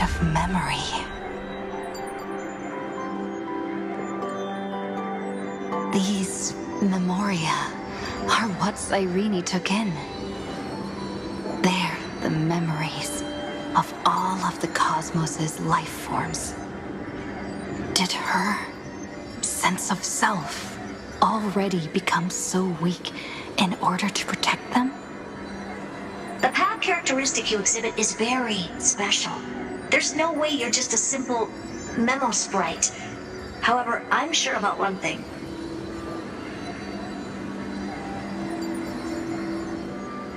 of memory. These memoria are what Cyrene took in. They're the memories of all of the cosmos's life forms. Did her sense of self already become so weak in order to protect them? The path characteristic you exhibit is very special. There's no way you're just a simple memo sprite. However, I'm sure about one thing.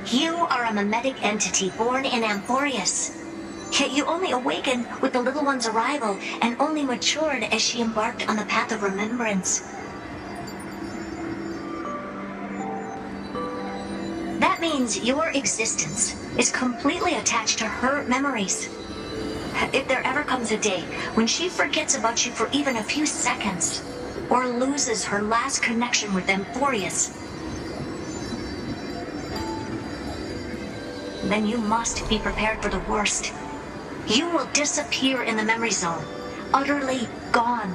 You are a mimetic entity born in Amphorius. Yet you only awakened with the little one's arrival and only matured as she embarked on the path of remembrance. That means your existence is completely attached to her memories. If there ever comes a day when she forgets about you for even a few seconds, or loses her last connection with Amphorius, then you must be prepared for the worst. You will disappear in the memory zone, utterly gone,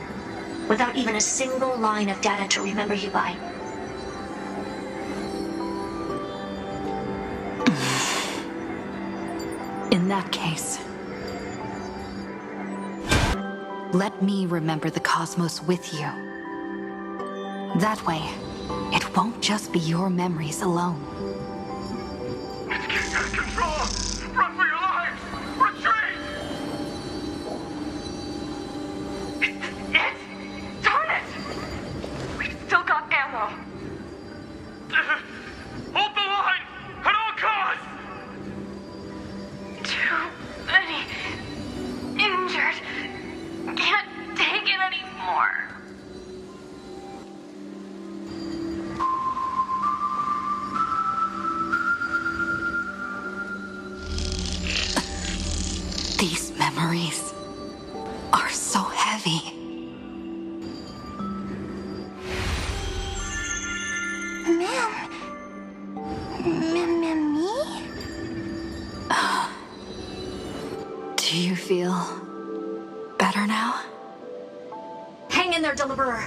without even a single line of data to remember you by. In that case, let me remember the cosmos with you. That way, it won't just be your memories alone. It's getting out of control! Run for your lives! Retreat! It's... Darn it! We've still got ammo. Hold the line! At all costs! Too many injured. Can't take it anymore. These memories are so heavy. Me? Do you feel better now? Hang in there, Deliverer.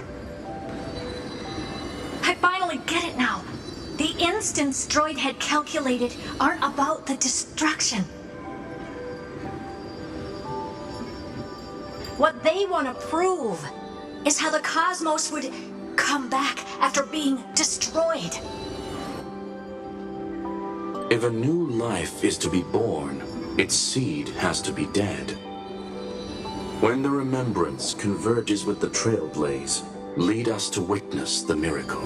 I finally get it now. The instants Droid had calculated aren't about the destruction. What they want to prove is how the cosmos would come back after being destroyed. If a new life is to be born, its seed has to be dead. When the remembrance converges with the trailblaze, lead us to witness the miracle.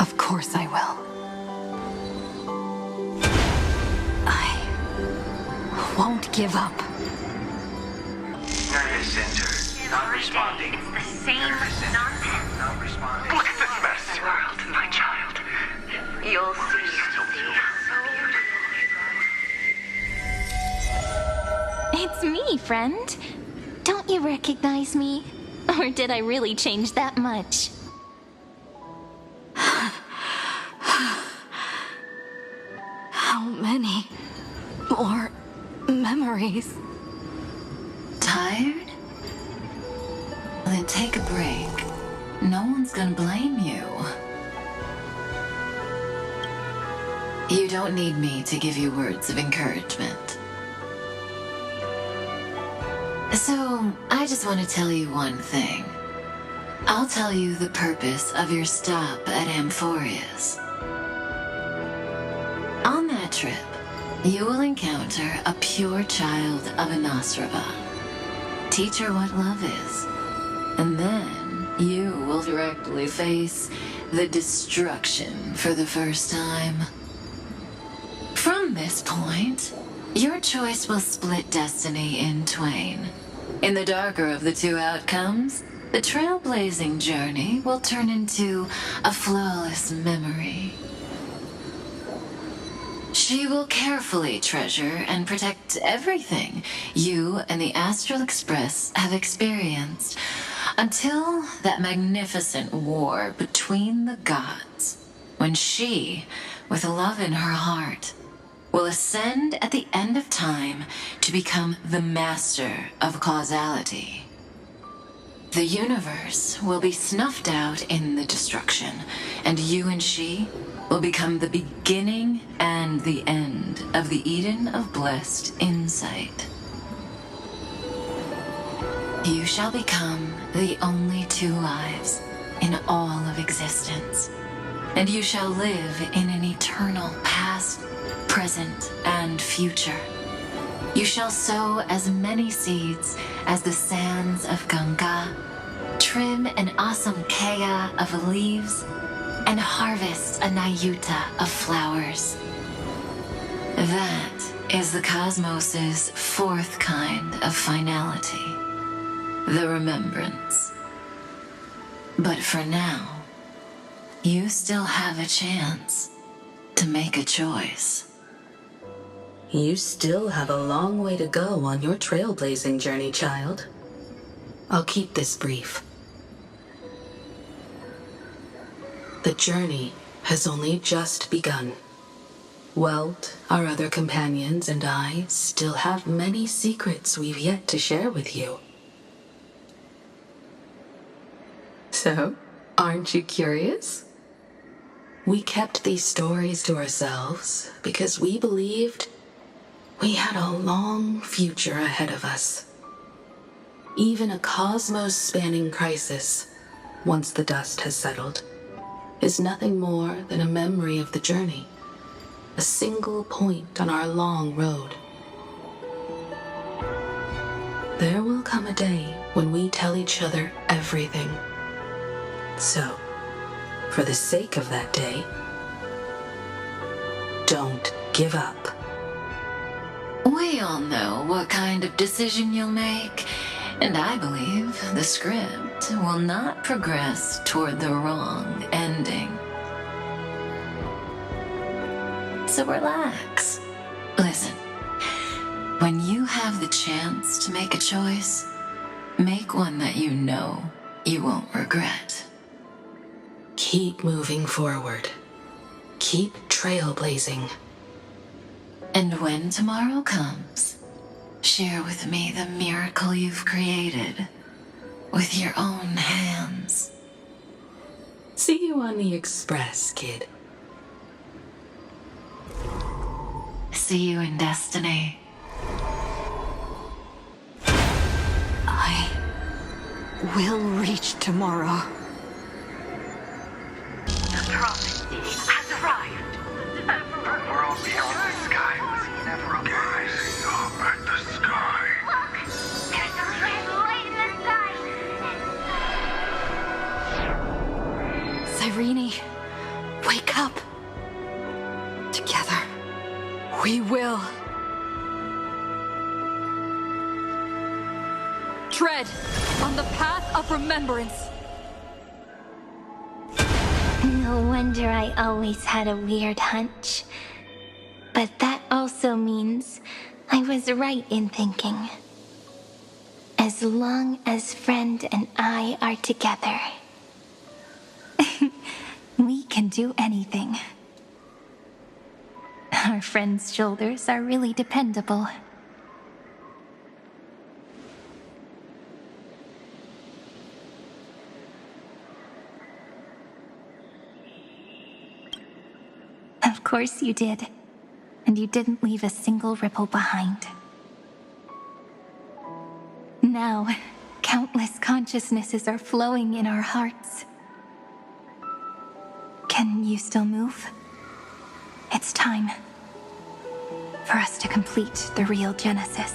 Of course I will. I won't give up. Nervous center. Not responding. It's the same nonsense. Not responding. Look at this mess! The world, my child. You'll see. It's me, friend. Don't you recognize me? Or did I really change that much? How many more memories? Tired? Then take a break. No one's gonna blame you. You don't need me to give you words of encouragement. So, I just want to tell you one thing. I'll tell you the purpose of your stop at Amphorius. On that trip, you will encounter a pure child of Anastrava. Teach her what love is. And then you will directly face the destruction for the first time. From this point, your choice will split destiny in twain. In the darker of the two outcomes, the trailblazing journey will turn into a flawless memory. She will carefully treasure and protect everything you and the Astral Express have experienced until that magnificent war between the gods, when she, with love in her heart, will ascend at the end of time to become the master of causality. The universe will be snuffed out in the destruction, and you and she will become the beginning and the end of the Eden of blessed insight. You shall become the only two lives in all of existence, and you shall live in an eternal past, present, and future. You shall sow as many seeds as the sands of Ganga, trim an awesome kea of leaves, and harvest a nayuta of flowers. That is the cosmos's fourth kind of finality, the remembrance. But for now, you still have a chance to make a choice. You still have a long way to go on your trailblazing journey, child. I'll keep this brief. The journey has only just begun. Welt, our other companions, and I still have many secrets we've yet to share with you. So, aren't you curious? We kept these stories to ourselves because we believed we had a long future ahead of us. Even a cosmos-spanning crisis, once the dust has settled, is nothing more than a memory of the journey, a single point on our long road. There will come a day when we tell each other everything. So, for the sake of that day, don't give up. We all know what kind of decision you'll make, and I believe the script will not progress toward the wrong ending. So relax. Listen, when you have the chance to make a choice, make one that you know you won't regret. Keep moving forward. Keep trailblazing. And when tomorrow comes, share with me the miracle you've created with your own hands. See you on the express, kid. See you in destiny. I will reach tomorrow. The prophet has arrived. We're all beyond the sky. Never gazing up at the sky. Look! There's a red light in the sky! Cyrene, wake up. Together, we will. Tread on the path of remembrance. No wonder I always had a weird hunch. But that also means I was right in thinking. As long as Friend and I are together, we can do anything. Our friend's shoulders are really dependable. Of course you did. And you didn't leave a single ripple behind. Now, countless consciousnesses are flowing in our hearts. Can you still move? It's time for us to complete the real Genesis.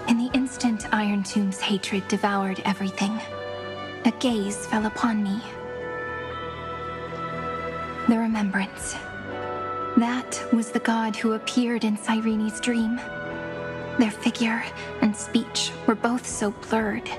In the instant Iron Tomb's hatred devoured everything, a gaze fell upon me. The remembrance. That was the god who appeared in Cyrene's dream. Their figure and speech were both so blurred.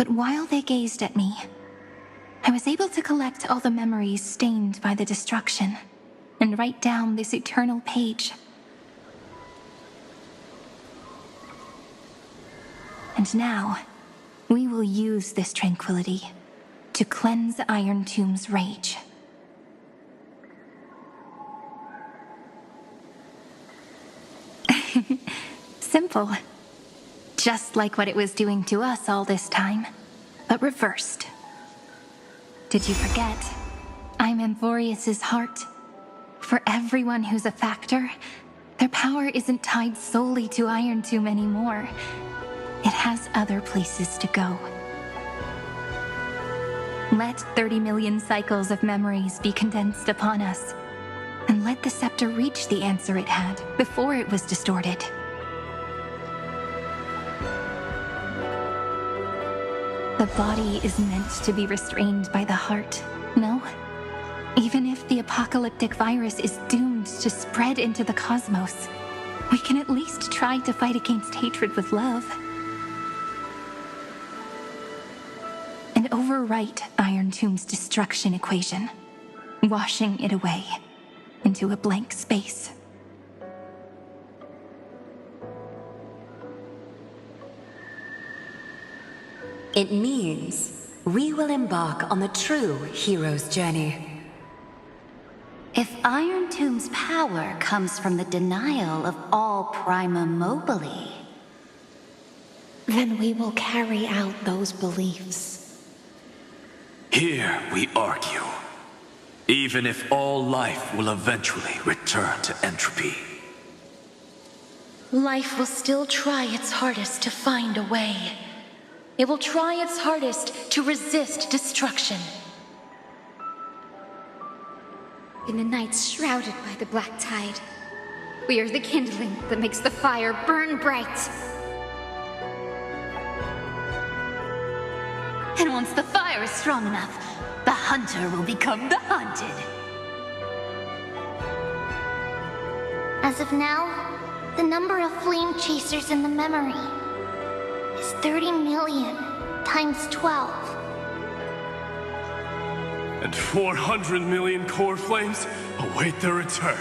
But while they gazed at me, I was able to collect all the memories stained by the destruction and write down this eternal page. And now, we will use this tranquility to cleanse Iron Tomb's rage. Simple. Just like what it was doing to us all this time, but reversed. Did you forget? I'm Amphorius's heart. For everyone who's a factor, their power isn't tied solely to Iron Tomb anymore. It has other places to go. Let 30 million cycles of memories be condensed upon us, and let the scepter reach the answer it had before it was distorted. The body is meant to be restrained by the heart, no? Even if the apocalyptic virus is doomed to spread into the cosmos, we can at least try to fight against hatred with love. And overwrite Iron Tomb's destruction equation, washing it away into a blank space. It means we will embark on the true hero's journey. If Iron Tomb's power comes from the denial of all prima mobile, then we will carry out those beliefs. Here we argue. Even if all life will eventually return to entropy. Life will still try its hardest to find a way. It will try its hardest to resist destruction. In the nights shrouded by the black tide, we are the kindling that makes the fire burn bright. and once the fire is strong enough, the hunter will become the hunted. As of now, the number of flame chasers in the memory is 30 million times 12. And 400 million core flames await their return.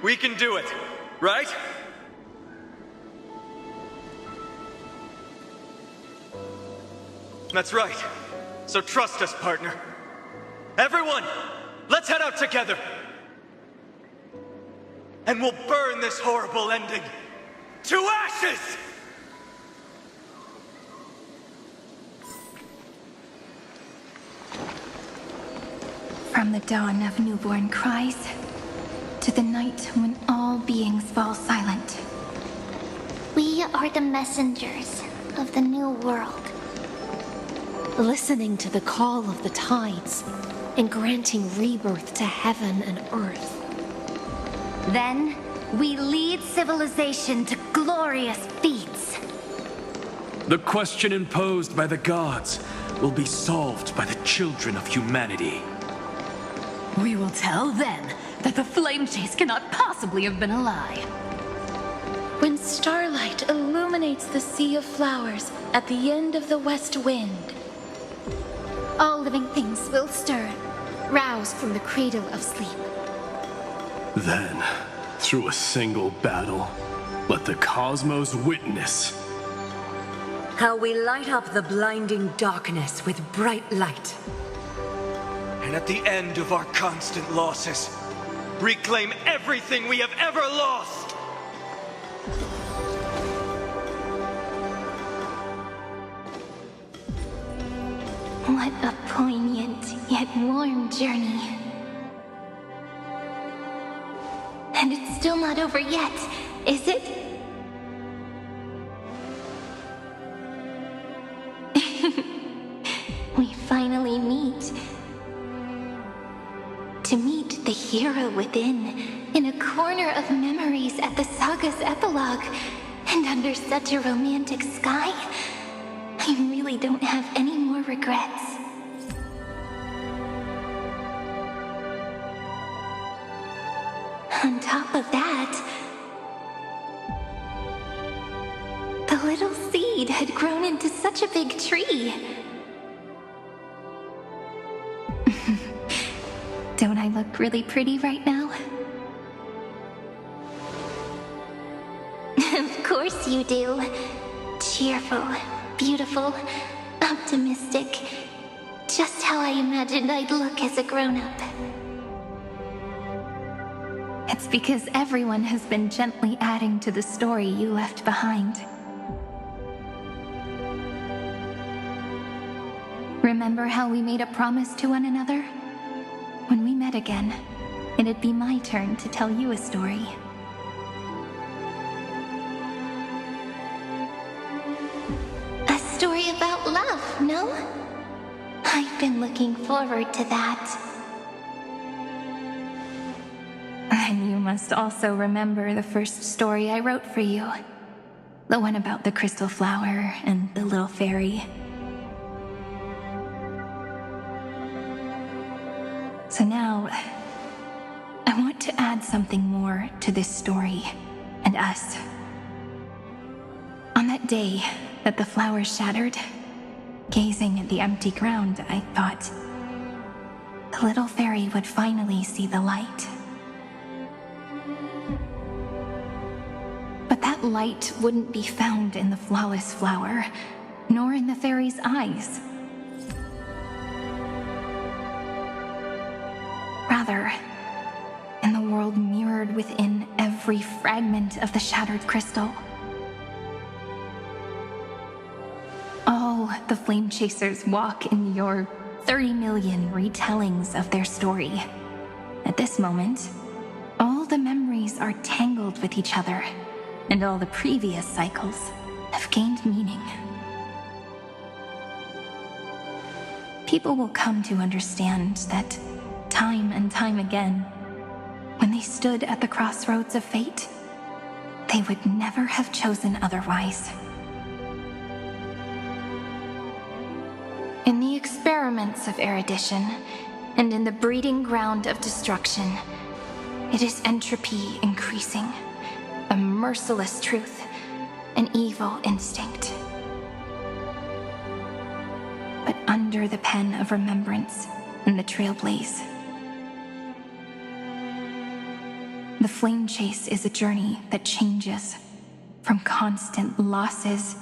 We can do it, right? That's right. So trust us, partner. Everyone, let's head out together. And we'll burn this horrible ending to ashes! From the dawn of newborn cries, to the night when all beings fall silent. We are the messengers of the new world. Listening to the call of the tides, and granting rebirth to heaven and earth. Then, we lead civilization to glorious feats. The question imposed by the gods will be solved by the children of humanity. We will tell them that the flame chase cannot possibly have been a lie. When starlight illuminates the sea of flowers at the end of the west wind, all living things will stir, roused from the cradle of sleep. Then, through a single battle, let the cosmos witness how we light up the blinding darkness with bright light. And at the end of our constant losses, reclaim everything we have ever lost! What a poignant yet warm journey. And it's still not over yet, is it? We finally meet. To meet the hero within, in a corner of memories at the saga's epilogue, and under such a romantic sky, I really don't have any more regrets. On top of that, a little seed had grown into such a big tree. Don't I look really pretty right now? Of course you do. Cheerful, beautiful, optimistic. Just how I imagined I'd look as a grown-up. It's because everyone has been gently adding to the story you left behind. Remember how we made a promise to one another? When we met again, it'd be my turn to tell you a story. A story about love, no? I've been looking forward to that. And you must also remember the first story I wrote for you. The one about the crystal flower and the little fairy. So now, I want to add something more to this story and us. On that day that the flower shattered, gazing at the empty ground, I thought the little fairy would finally see the light. But that light wouldn't be found in the flawless flower, nor in the fairy's eyes. Rather, in the world mirrored within every fragment of the shattered crystal. All the flame chasers walk in your 30 million retellings of their story. At this moment, all the memories are tangled with each other, and all the previous cycles have gained meaning. People will come to understand that time and time again, when they stood at the crossroads of fate, they would never have chosen otherwise. In the experiments of erudition, and in the breeding ground of destruction, it is entropy increasing, a merciless truth, an evil instinct. But under the pen of remembrance and the trailblaze, the flame chase is a journey that changes from constant losses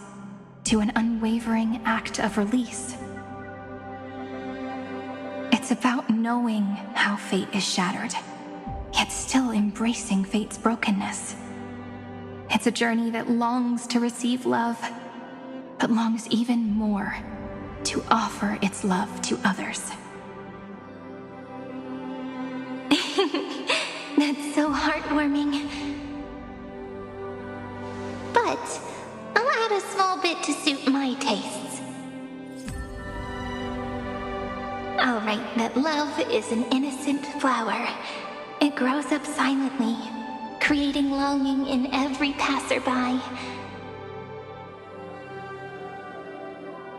to an unwavering act of release. It's about knowing how fate is shattered, yet still embracing fate's brokenness. It's a journey that longs to receive love, but longs even more to offer its love to others. That's so heartwarming. But I'll add a small bit to suit my tastes. I'll write that love is an innocent flower. It grows up silently, creating longing in every passerby.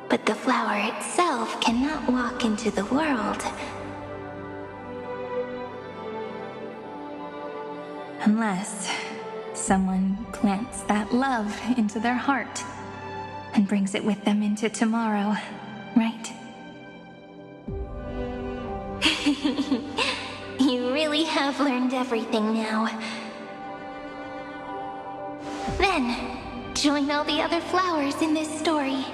But the flower itself cannot walk into the world. Unless someone plants that love into their heart and brings it with them into tomorrow, right? You really have learned everything now. Then, join all the other flowers in this story.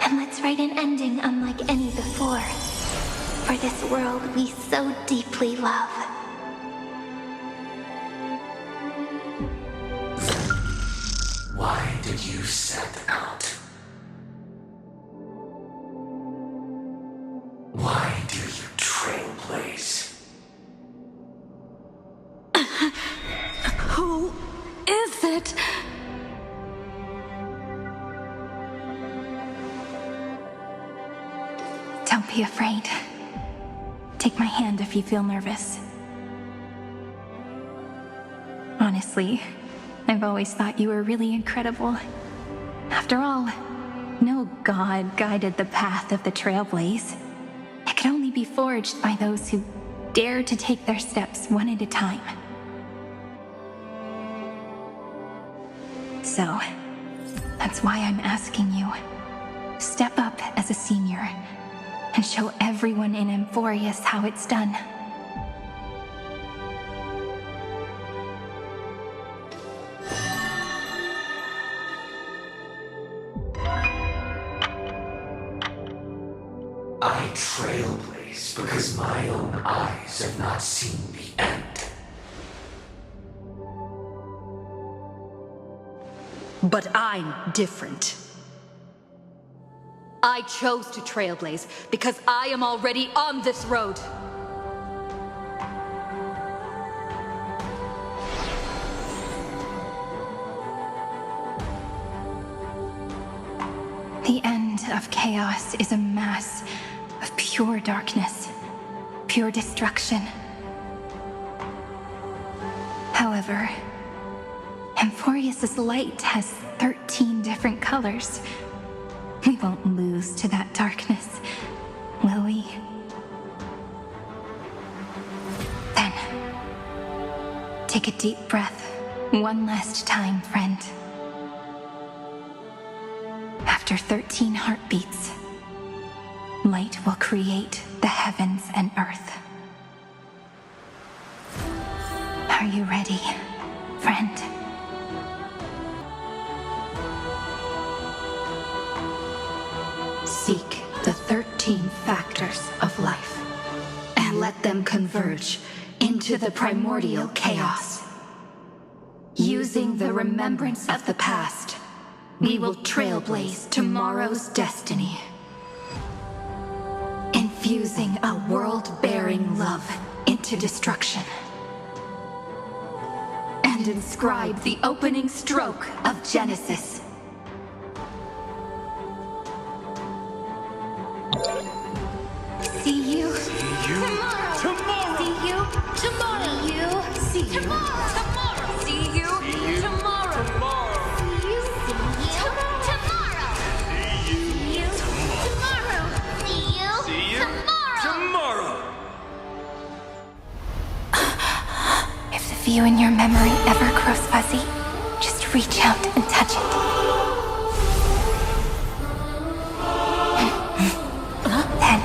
And let's write an ending unlike any before, for this world we so deeply love. Why did you set out? Why do you trailblaze? Who is it? Don't be afraid. Take my hand if you feel nervous. Honestly, I've always thought you were really incredible. After all, no god guided the path of the trailblaze. It could only be forged by those who dare to take their steps one at a time. so. That's why I'm asking you. Step up as a senior and show everyone in Emphorius how it's done. I trailblaze because my own eyes have not seen the end. But I'm different. I chose to trailblaze because I am already on this road. The end of chaos is a mass of pure darkness, pure destruction. However, Emphorius' light has 13 different colors. We won't lose to that darkness, will we? Then, take a deep breath one last time, friend. After 13 heartbeats, light will create the heavens and earth. Are you ready, friend? Seek the 13 factors of life, and let them converge into the primordial chaos. Using the remembrance of the past, we will trailblaze tomorrow's destiny. Infusing a world-bearing love into destruction. And inscribe the opening stroke of Genesis. See you. Tomorrow. See you tomorrow. See you tomorrow. See you tomorrow. See you tomorrow. See you tomorrow. See you tomorrow. If the view in your memory ever grows fuzzy, just reach out and touch it. Then,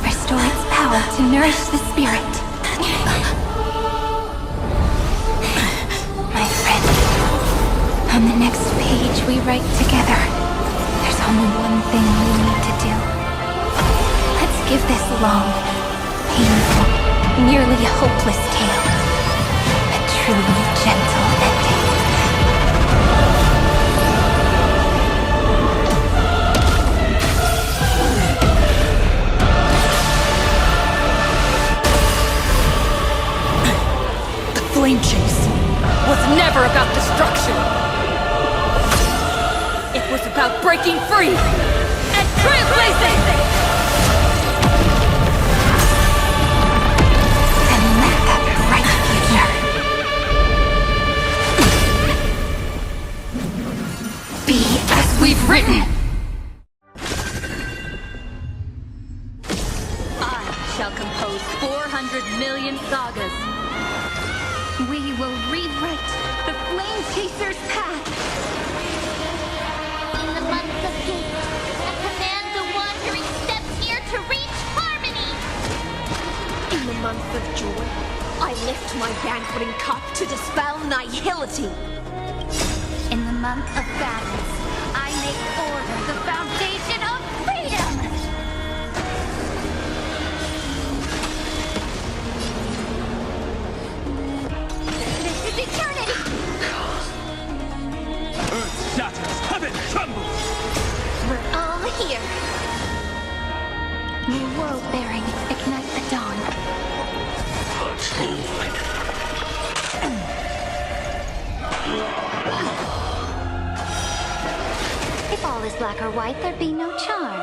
restore its power to nourish the spirit. My friend, on the next page we write together, there's only one thing we need to do. Let's give this long, painful, nearly hopeless tale a truly gentle ending. Flame chase was never about destruction. It was about breaking free and trailblazing. And let that bright future be as we've written. I shall compose 400 million sagas. We will rewrite the Flame Chaser's path. In the month of Gate, I command the wandering steps here to reach harmony. In the month of joy, I lift my banqueting cup to dispel nihility. In the month of balance, I make order the foundation of freedom. This is eternity. Earth shatters, heaven trembles. We're all here. New world bearing, ignite the dawn. If all is black or white, there'd be no charm.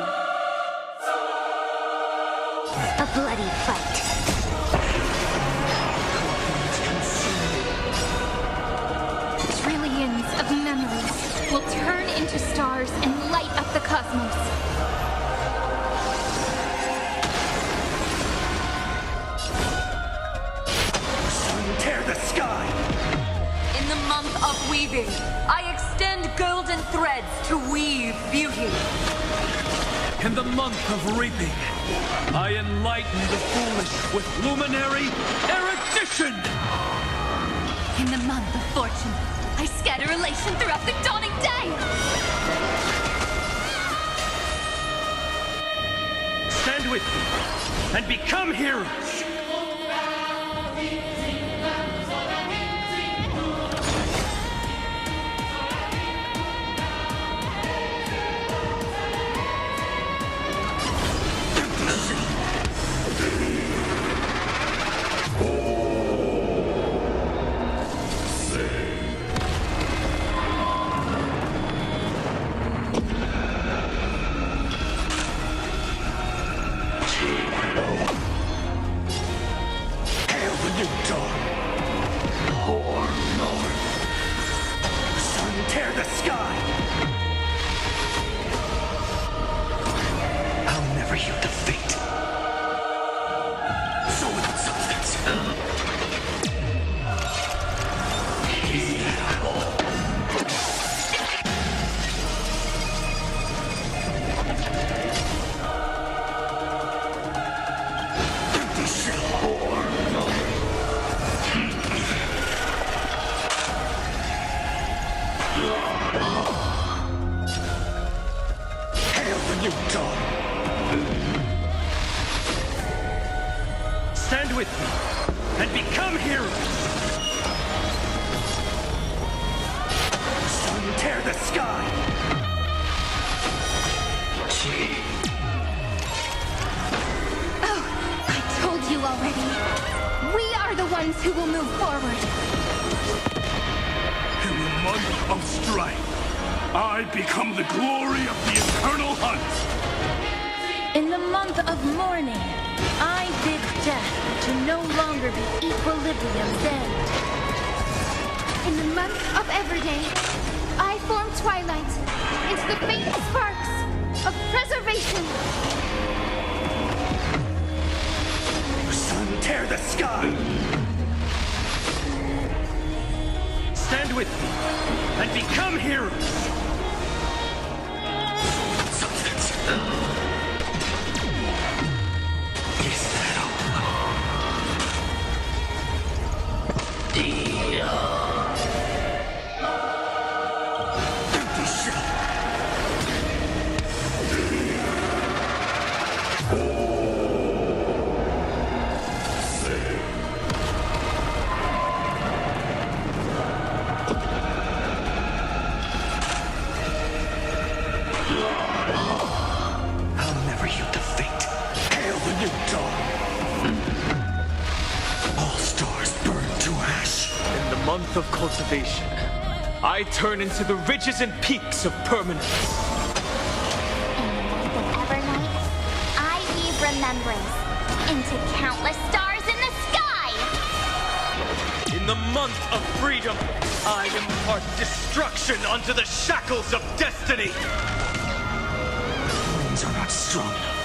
A bloody fight. Trillions of memories will turn into stars and light up the cosmos. Tear the sky! In the month of weaving, I extend In the month of reaping, I enlighten the foolish with luminary erudition! In the month of fortune, I scatter elation throughout the dawning day! Stand with me and become heroes! Stand with me and become heroes! Sun, tear the sky! Oh, I told you already. We are the ones who will move forward. In the month of strife, I become the glory of the eternal hunt! In the month of mourning, I bid death to no longer be equilibrium's end. In the month of everyday, I form twilight into the faint sparks of preservation. Sun, tear the sky! Stand with me and become heroes! Month of cultivation, I turn into the ridges and peaks of permanence. In the month of Evernight, I weave remembrance into countless stars in the sky! In the month of freedom, I impart destruction unto the shackles of destiny! Winds are not strong enough.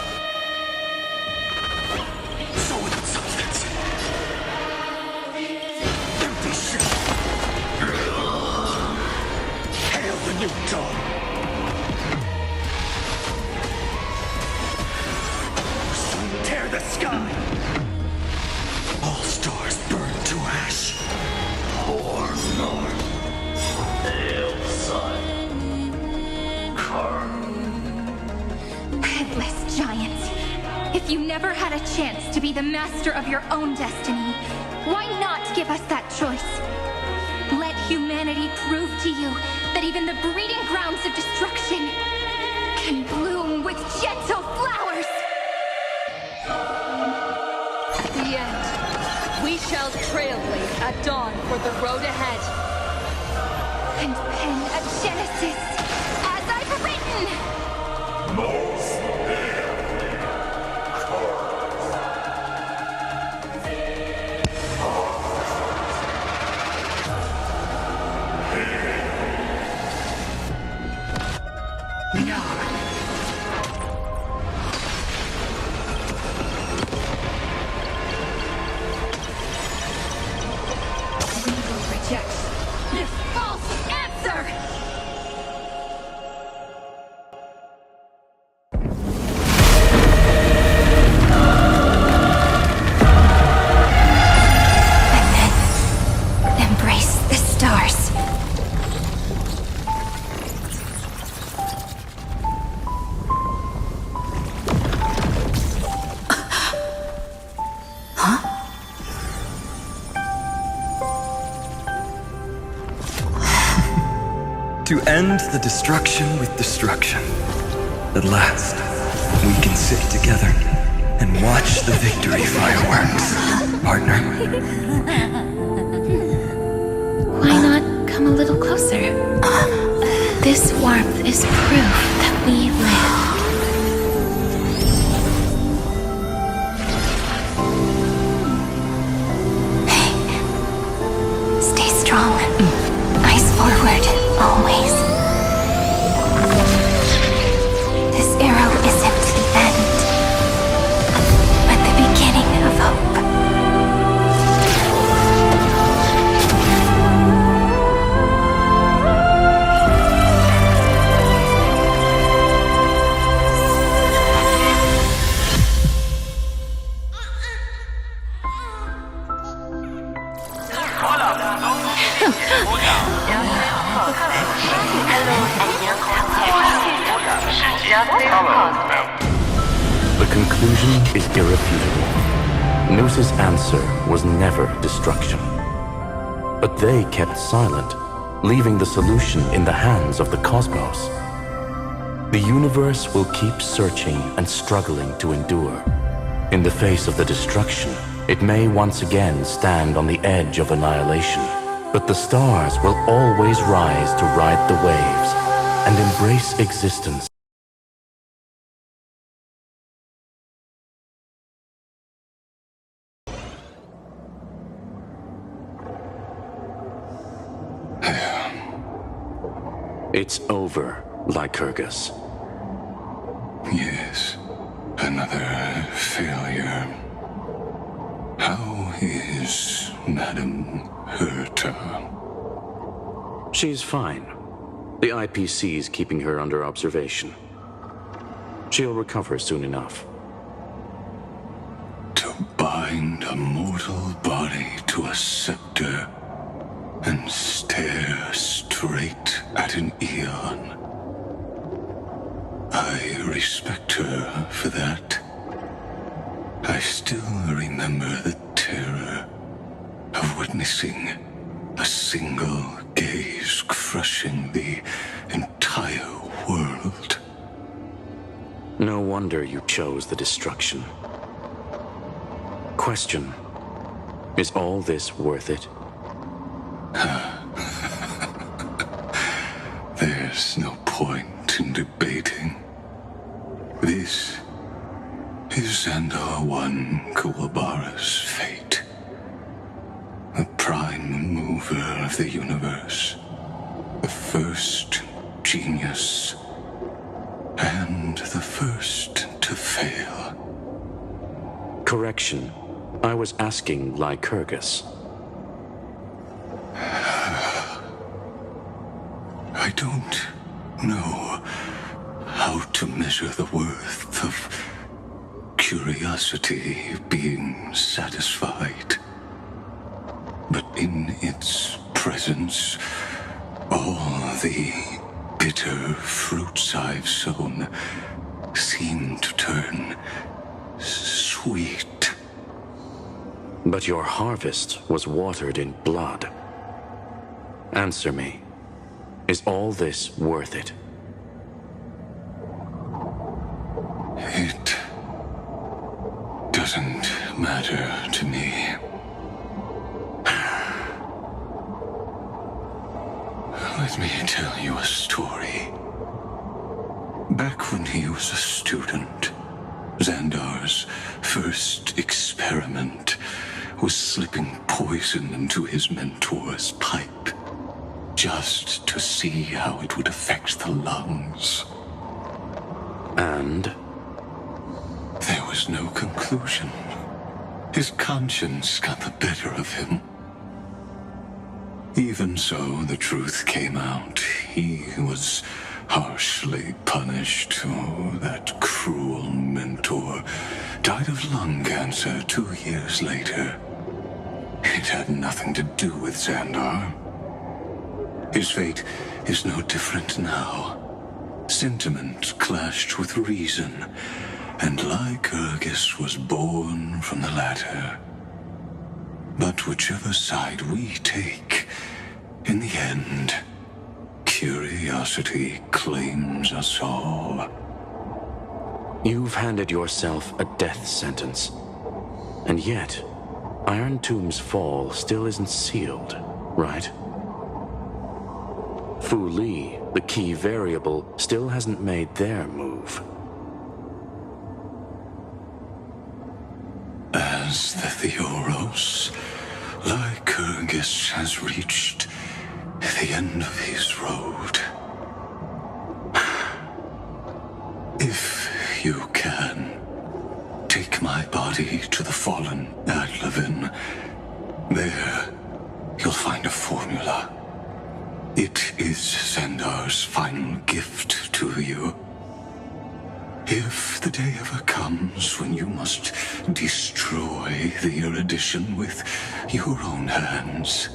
So without substance. Empty shell. Hail the new dawn! Sun, tear the sky! All stars burn to ash! Poor North! Hail sun! Headless giant! If you never had a chance to be the master of your own destiny, why not give us that choice? Let humanity prove to you that even the breeding grounds of destruction can bloom with gentle flowers! The end. We shall trailblaze at dawn for the road ahead. And pen a genesis, as I've written! To end the destruction with destruction. At last, we can sit together and watch the victory fireworks, partner. Why not come a little closer? This warmth is proof that we live. Stay strong. Eyes forward, always. This arrow isn't the end, but the beginning of hope. The conclusion is irrefutable. Noos's answer was never destruction. But they kept silent, leaving the solution in the hands of the cosmos. The universe will keep searching and struggling to endure. In the face of the destruction, it may once again stand on the edge of annihilation. But the stars will always rise to ride the waves and embrace existence. It's over, Lycurgus. Yes, another failure. How is Madame Herta? She's fine. The IPC's keeping her under observation. She'll recover soon enough. To bind a mortal body to a scepter and stare straight at an eon. I respect her for that. I still remember the terror of witnessing a single gaze crushing the entire world. No wonder you chose the destruction. Question: is all this worth it? There's no point in debating. This is Xandar I Kuwabara's fate. The prime mover of the universe. The first genius. And the first to fail. Correction. I was asking Lycurgus. I don't know how to measure the worth of curiosity being satisfied. But in its presence, all the bitter fruits I've sown seem to turn sweet. But your harvest was watered in blood. Answer me. Is all this worth it? It doesn't matter to me. Let me tell you a story. Back when he was a student, Xandar's first experiment was slipping poison into his mentor's pipe, just to see how it would affect the lungs. And? There was no conclusion. His conscience got the better of him. Even so, the truth came out. He was harshly punished. Oh, that cruel mentor died of lung cancer 2 years later. It had nothing to do with Xandar. His fate is no different now. Sentiment clashed with reason, and Lycurgus was born from the latter. But whichever side we take, in the end, curiosity claims us all. You've handed yourself a death sentence. And yet, Iron Tomb's fall still isn't sealed, right? Fu Li, the key variable, still hasn't made their move. As the Theoros, Lycurgus has reached the end of his road. If you can, take my body to the fallen Adlevin. There, you'll find a formula. It is Xandar's final gift to you. If the day ever comes when you must destroy the erudition with your own hands,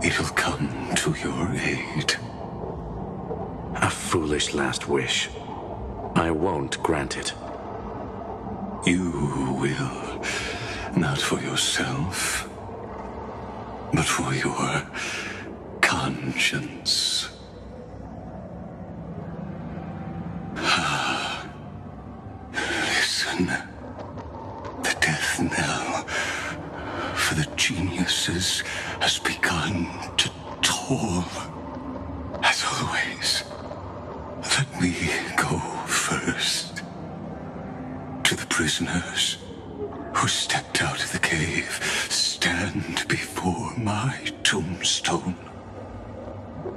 it'll come to your aid. A foolish last wish. I won't grant it. You will, not for yourself, but for your conscience. Listen, the death knell for the geniuses has begun to toll. As always, let me go first. To the prisoners who stepped out of the cave, stand before my tombstone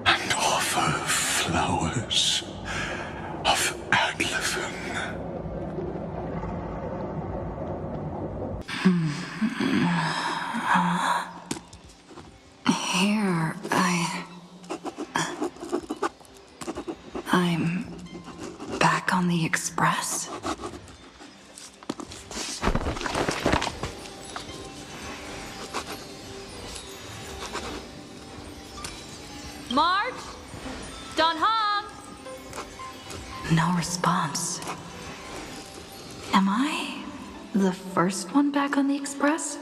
and offer flowers of Adlevin. Here, I'm back on the Express. Marge? Don Hong? No response. Am I the first one back on the Express?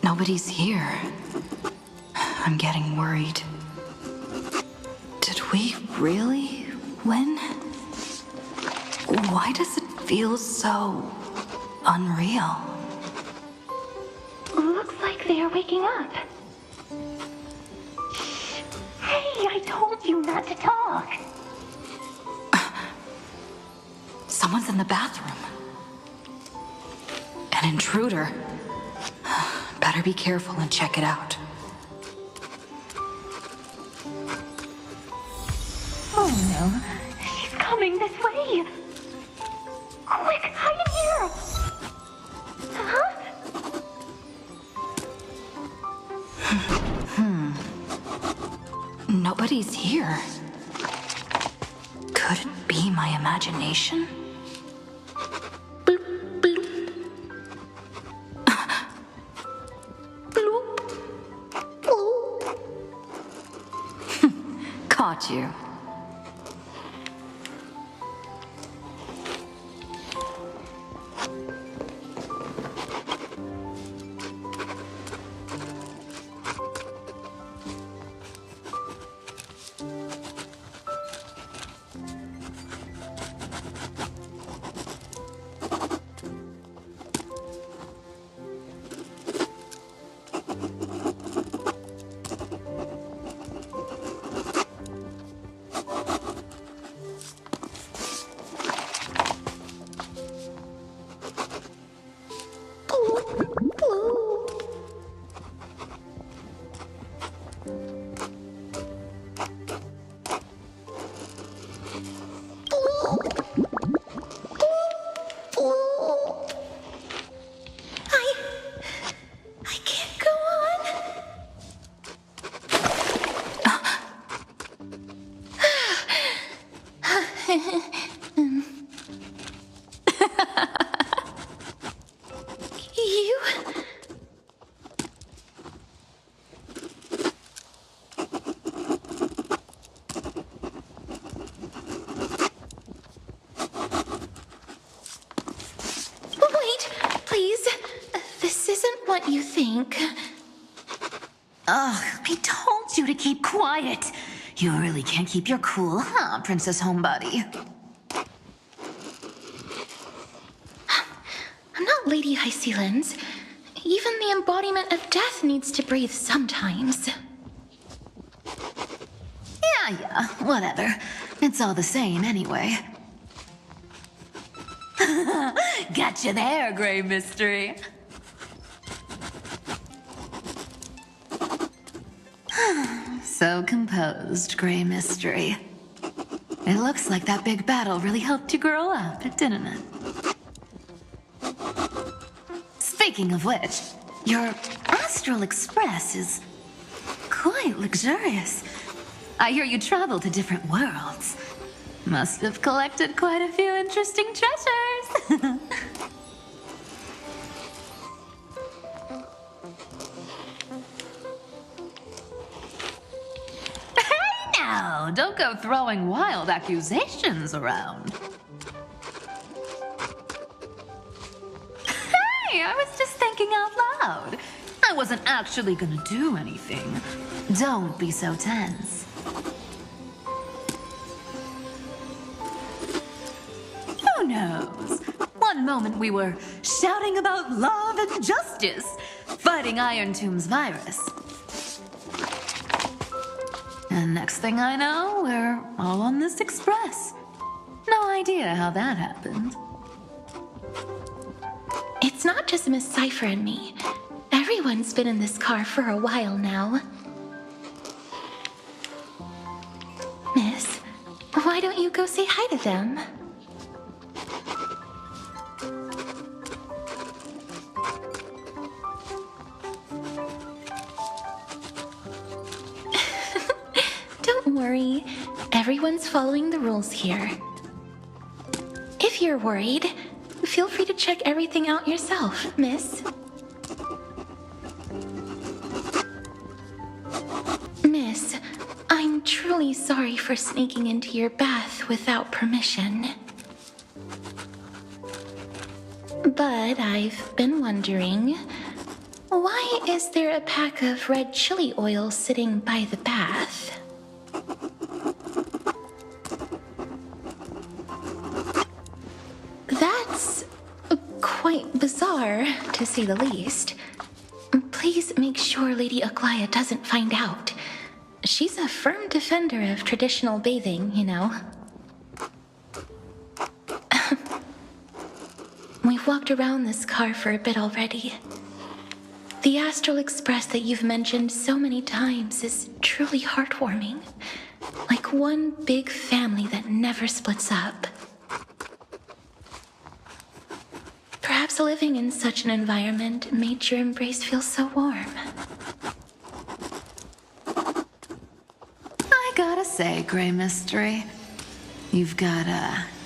Nobody's here. I'm getting worried. Did we really win? Why does it feel so unreal? Looks like they are waking up. Shh. Hey, I told you not to talk. Someone's in the bathroom. An intruder. Better be careful and check it out. Oh no, she's coming this way. Quick, hide in here. Huh? Nobody's here. Could it be my imagination? Caught you. You you to keep quiet. You really can't keep your cool, huh, Princess Homebody? I'm not Lady Hysealens. Even the embodiment of death needs to breathe sometimes. Yeah, whatever. It's all the same anyway. Gotcha there, Grey Mystery. So composed, Grey Mystery. It looks like that big battle really helped you grow up, didn't it? Speaking of which, your Astral Express is quite luxurious. I hear you travel to different worlds. Must have collected quite a few interesting treasures. Hey now, don't go throwing wild accusations around. Hey, I was just thinking out loud. I wasn't actually gonna do anything. Don't be so tense. Who knows? One moment we were shouting about love and justice, fighting Iron Tomb's virus. And next thing I know, we're all on this express. No idea how that happened. It's not just Miss Cypher and me. Everyone's been in this car for a while now. Miss, why don't you go say hi to them? Don't worry, everyone's following the rules here. If you're worried, feel free to check everything out yourself, miss. Miss, I'm truly sorry for sneaking into your bath without permission. But I've been wondering, why is there a pack of red chili oil sitting by the bath? That's quite bizarre, to say the least. Please make sure Lady Aglaya doesn't find out. She's a firm defender of traditional bathing, you know. We've walked around this car for a bit already. The Astral Express that you've mentioned so many times is truly heartwarming. Like one big family that never splits up. Perhaps living in such an environment made your embrace feel so warm. I gotta say, Grey Mystery, you've got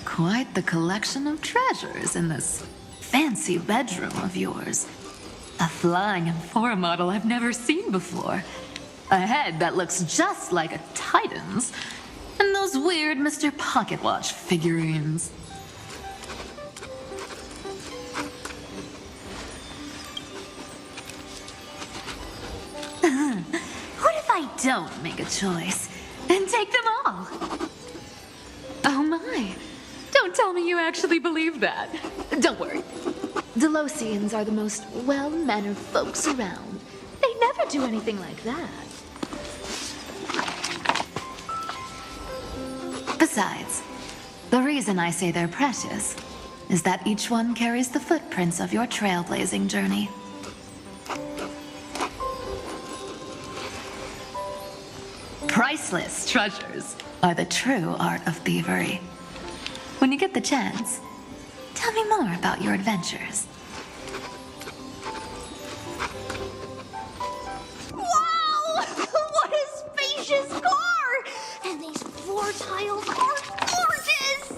quite the collection of treasures in this fancy bedroom of yours. A flying Amphora model I've never seen before. A head that looks just like a Titan's. And those weird Mr. Pocketwatch figurines. What if I don't make a choice and take them all? Oh my. Don't tell me you actually believe that. Don't worry. Delosians are the most well-mannered folks around. They never do anything like that. Besides, the reason I say they're precious is that each one carries the footprints of your trailblazing journey. Priceless treasures are the true art of thievery. When you get the chance, tell me more about your adventures. Wow! What a spacious car! And these floor tiles are gorgeous!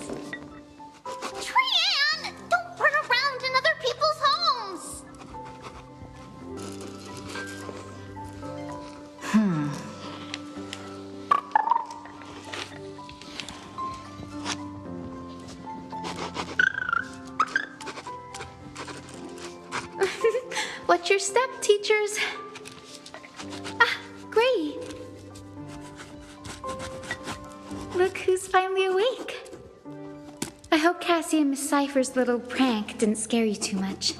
Trianne, don't run around in other people's homes! What's your step, teachers? Ah, Gray. hope Cassie and Miss Cypher's little prank didn't scare you too much.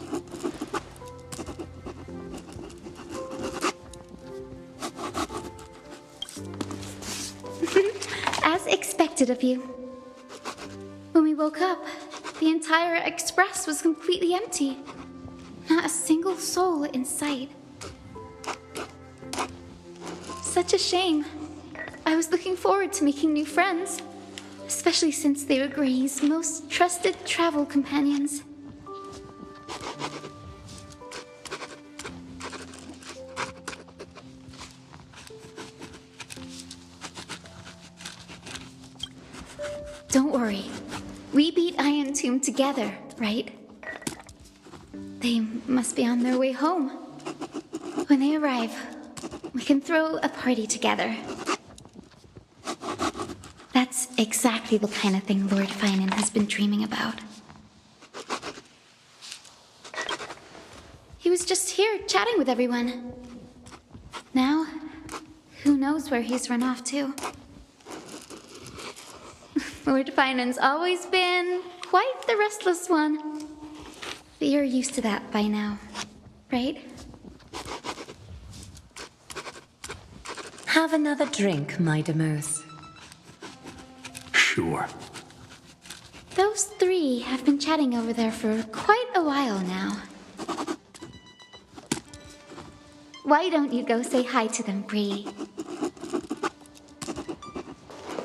As expected of you. When we woke up, the entire express was completely empty. Not a single soul in sight. Such a shame. I was looking forward to making new friends, especially since they were Gray's most trusted travel companions. Don't worry. We beat Iron Tomb together, right? They must be on their way home. When they arrive, we can throw a party together. That's exactly the kind of thing Lord Finan has been dreaming about. He was just here chatting with everyone. Now, who knows where he's run off to? Lord Finan's always been quite the restless one. But you're used to that by now, right? Have another drink, my Demos. Sure. Those three have been chatting over there for quite a while now. Why don't you go say hi to them, Bree?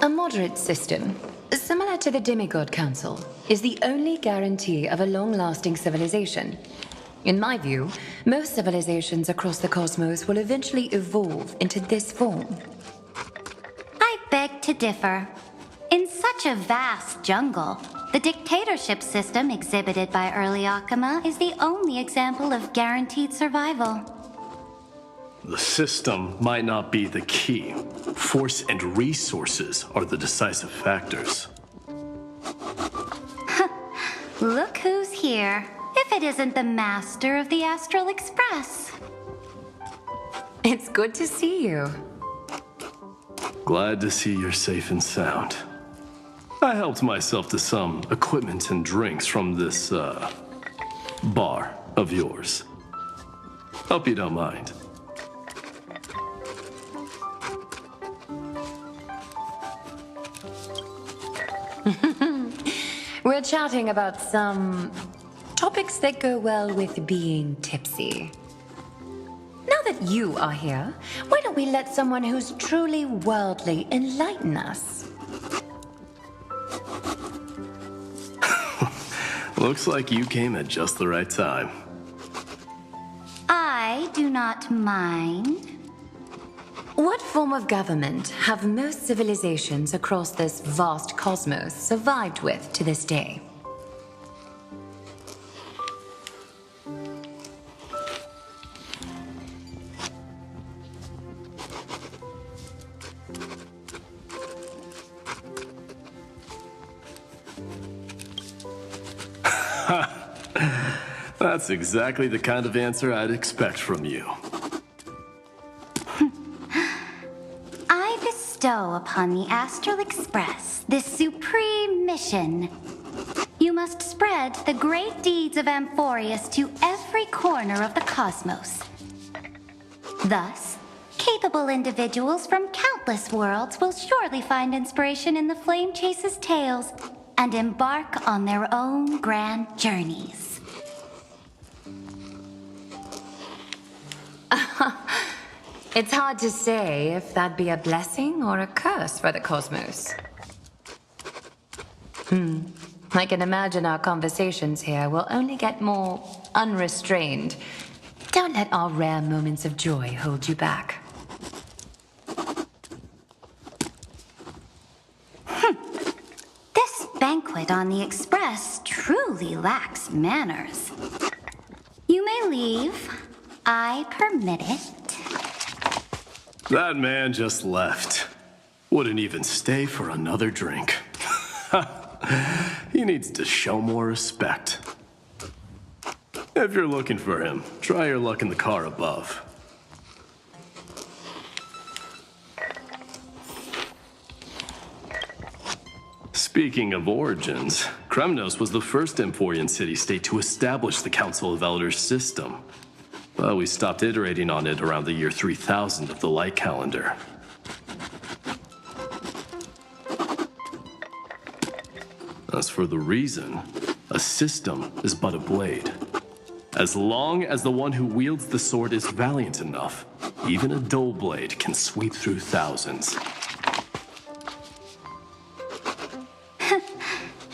A moderate system, similar to the Demigod Council, is the only guarantee of a long-lasting civilization. In my view, most civilizations across the cosmos will eventually evolve into this form. I beg to differ. In such a vast jungle, the dictatorship system exhibited by early Akama is the only example of guaranteed survival. The system might not be the key. Force and resources are the decisive factors. Look who's here. If it isn't the master of the Astral Express. It's good to see you. Glad to see you're safe and sound. I helped myself to some equipment and drinks from this, bar of yours. Hope you don't mind. We're chatting about some topics that go well with being tipsy. Now that you are here, why don't we let someone who's truly worldly enlighten us? Looks like you came at just the right time. I do not mind. What form of government have most civilizations across this vast cosmos survived with to this day? That's exactly the kind of answer I'd expect from you. I bestow upon the Astral Express this supreme mission. You must spread the great deeds of Amphorius to every corner of the cosmos. Thus, capable individuals from countless worlds will surely find inspiration in the Flame Chase's tales and embark on their own grand journeys. It's hard to say if that'd be a blessing or a curse for the cosmos. I can imagine our conversations here will only get more unrestrained. Don't let our rare moments of joy hold you back. This banquet on the Express truly lacks manners. You may leave. I permit it. That man just left. Wouldn't even stay for another drink. He needs to show more respect. If you're looking for him, try your luck in the car above. Speaking of origins, Kremnos was the first Emporian city-state to establish the Council of Elders system. But we stopped iterating on it around the year 3000 of the light calendar. As for the reason, a system is but a blade. As long as the one who wields the sword is valiant enough, even a dull blade can sweep through thousands.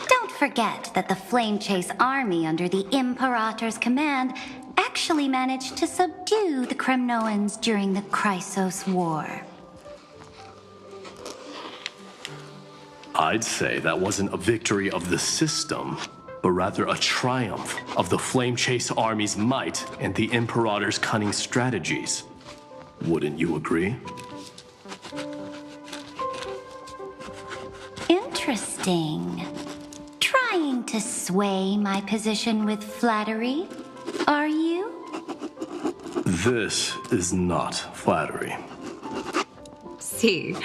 Don't forget that the Flame Chase army under the Imperator's command actually managed to subdue the Kremnoans during the Chrysos War. I'd say that wasn't a victory of the system, but rather a triumph of the Flame Chase army's might and the Imperator's cunning strategies. Wouldn't you agree? Interesting. Trying to sway my position with flattery, are you? This is not flattery. See,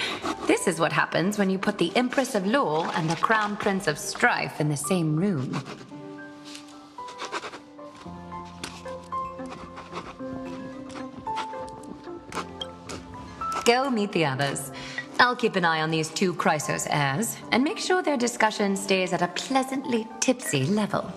this is what happens when you put the Empress of Law and the Crown Prince of Strife in the same room. Go meet the others. I'll keep an eye on these two Chrysos heirs and make sure their discussion stays at a pleasantly tipsy level.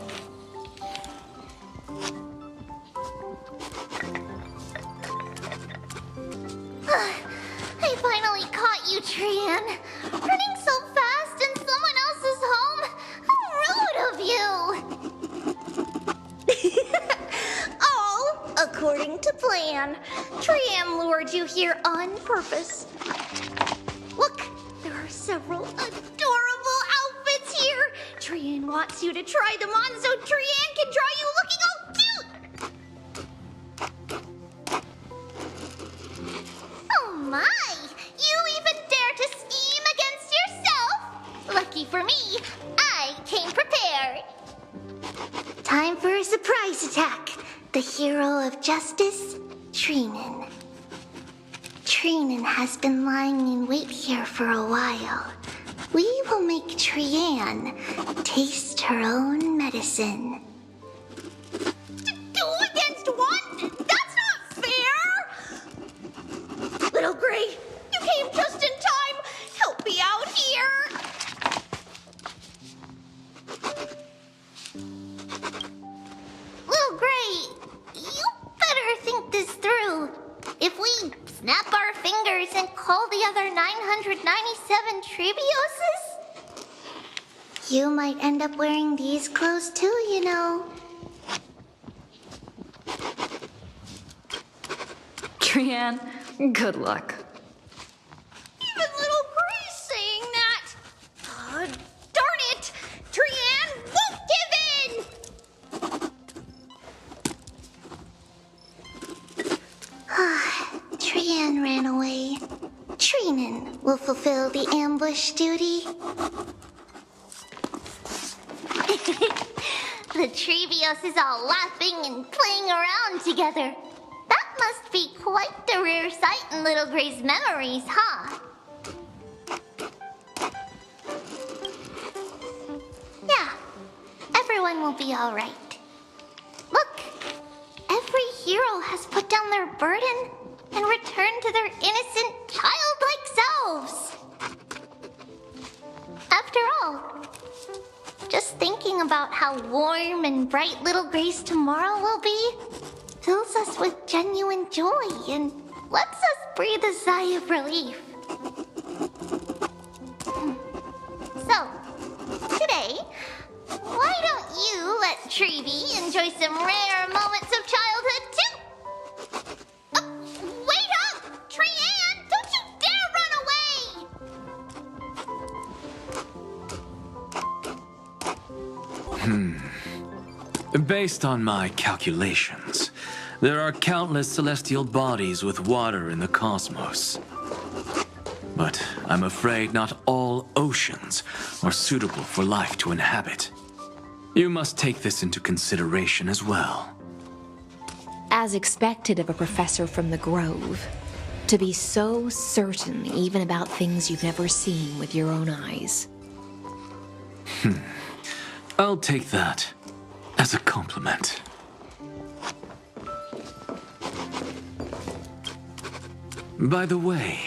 I finally caught you, Trian. Running so fast in someone else's home. How rude of you. All according to plan. Trian lured you here on purpose. Look, there are several adorable outfits here. Trian wants you to try them on so Trian can draw you looking all cute. Oh my! You even dare to scheme against yourself? Lucky for me, I came prepared. Time for a surprise attack. The hero of justice, Trinan. Trinan has been lying in wait here for a while. We will make Trian taste her own medicine. Two against one? That's not fair! Little Gray, you came just in time. Help me out here. Little Gray, you better think this through. If we snap our fingers and call the other 997 Trebioses, you might end up wearing these clothes too, you know. Trian, good luck. Even little Gray's saying that. Darn it! Trian won't give in! Trian ran away. Trinan will fulfill the ambush duty. The Trebios is all laughing and playing around together. That must be quite the rare sight in Little Gray's memories, huh? Yeah, everyone will be all right. Look, every hero has put down their burden and returned to their innocent, childlike selves. After all, just thinking about how warm and bright Little Gray's tomorrow will be fills us with genuine joy and lets us breathe a sigh of relief. So, today, why don't you let Treeby enjoy some rare moments of childhood too? Wait up! Trian, don't you dare run away! Based on my calculations, there are countless celestial bodies with water in the cosmos. But I'm afraid not all oceans are suitable for life to inhabit. You must take this into consideration as well. As expected of a professor from the Grove, to be so certain even about things you've never seen with your own eyes. I'll take that as a compliment. By the way,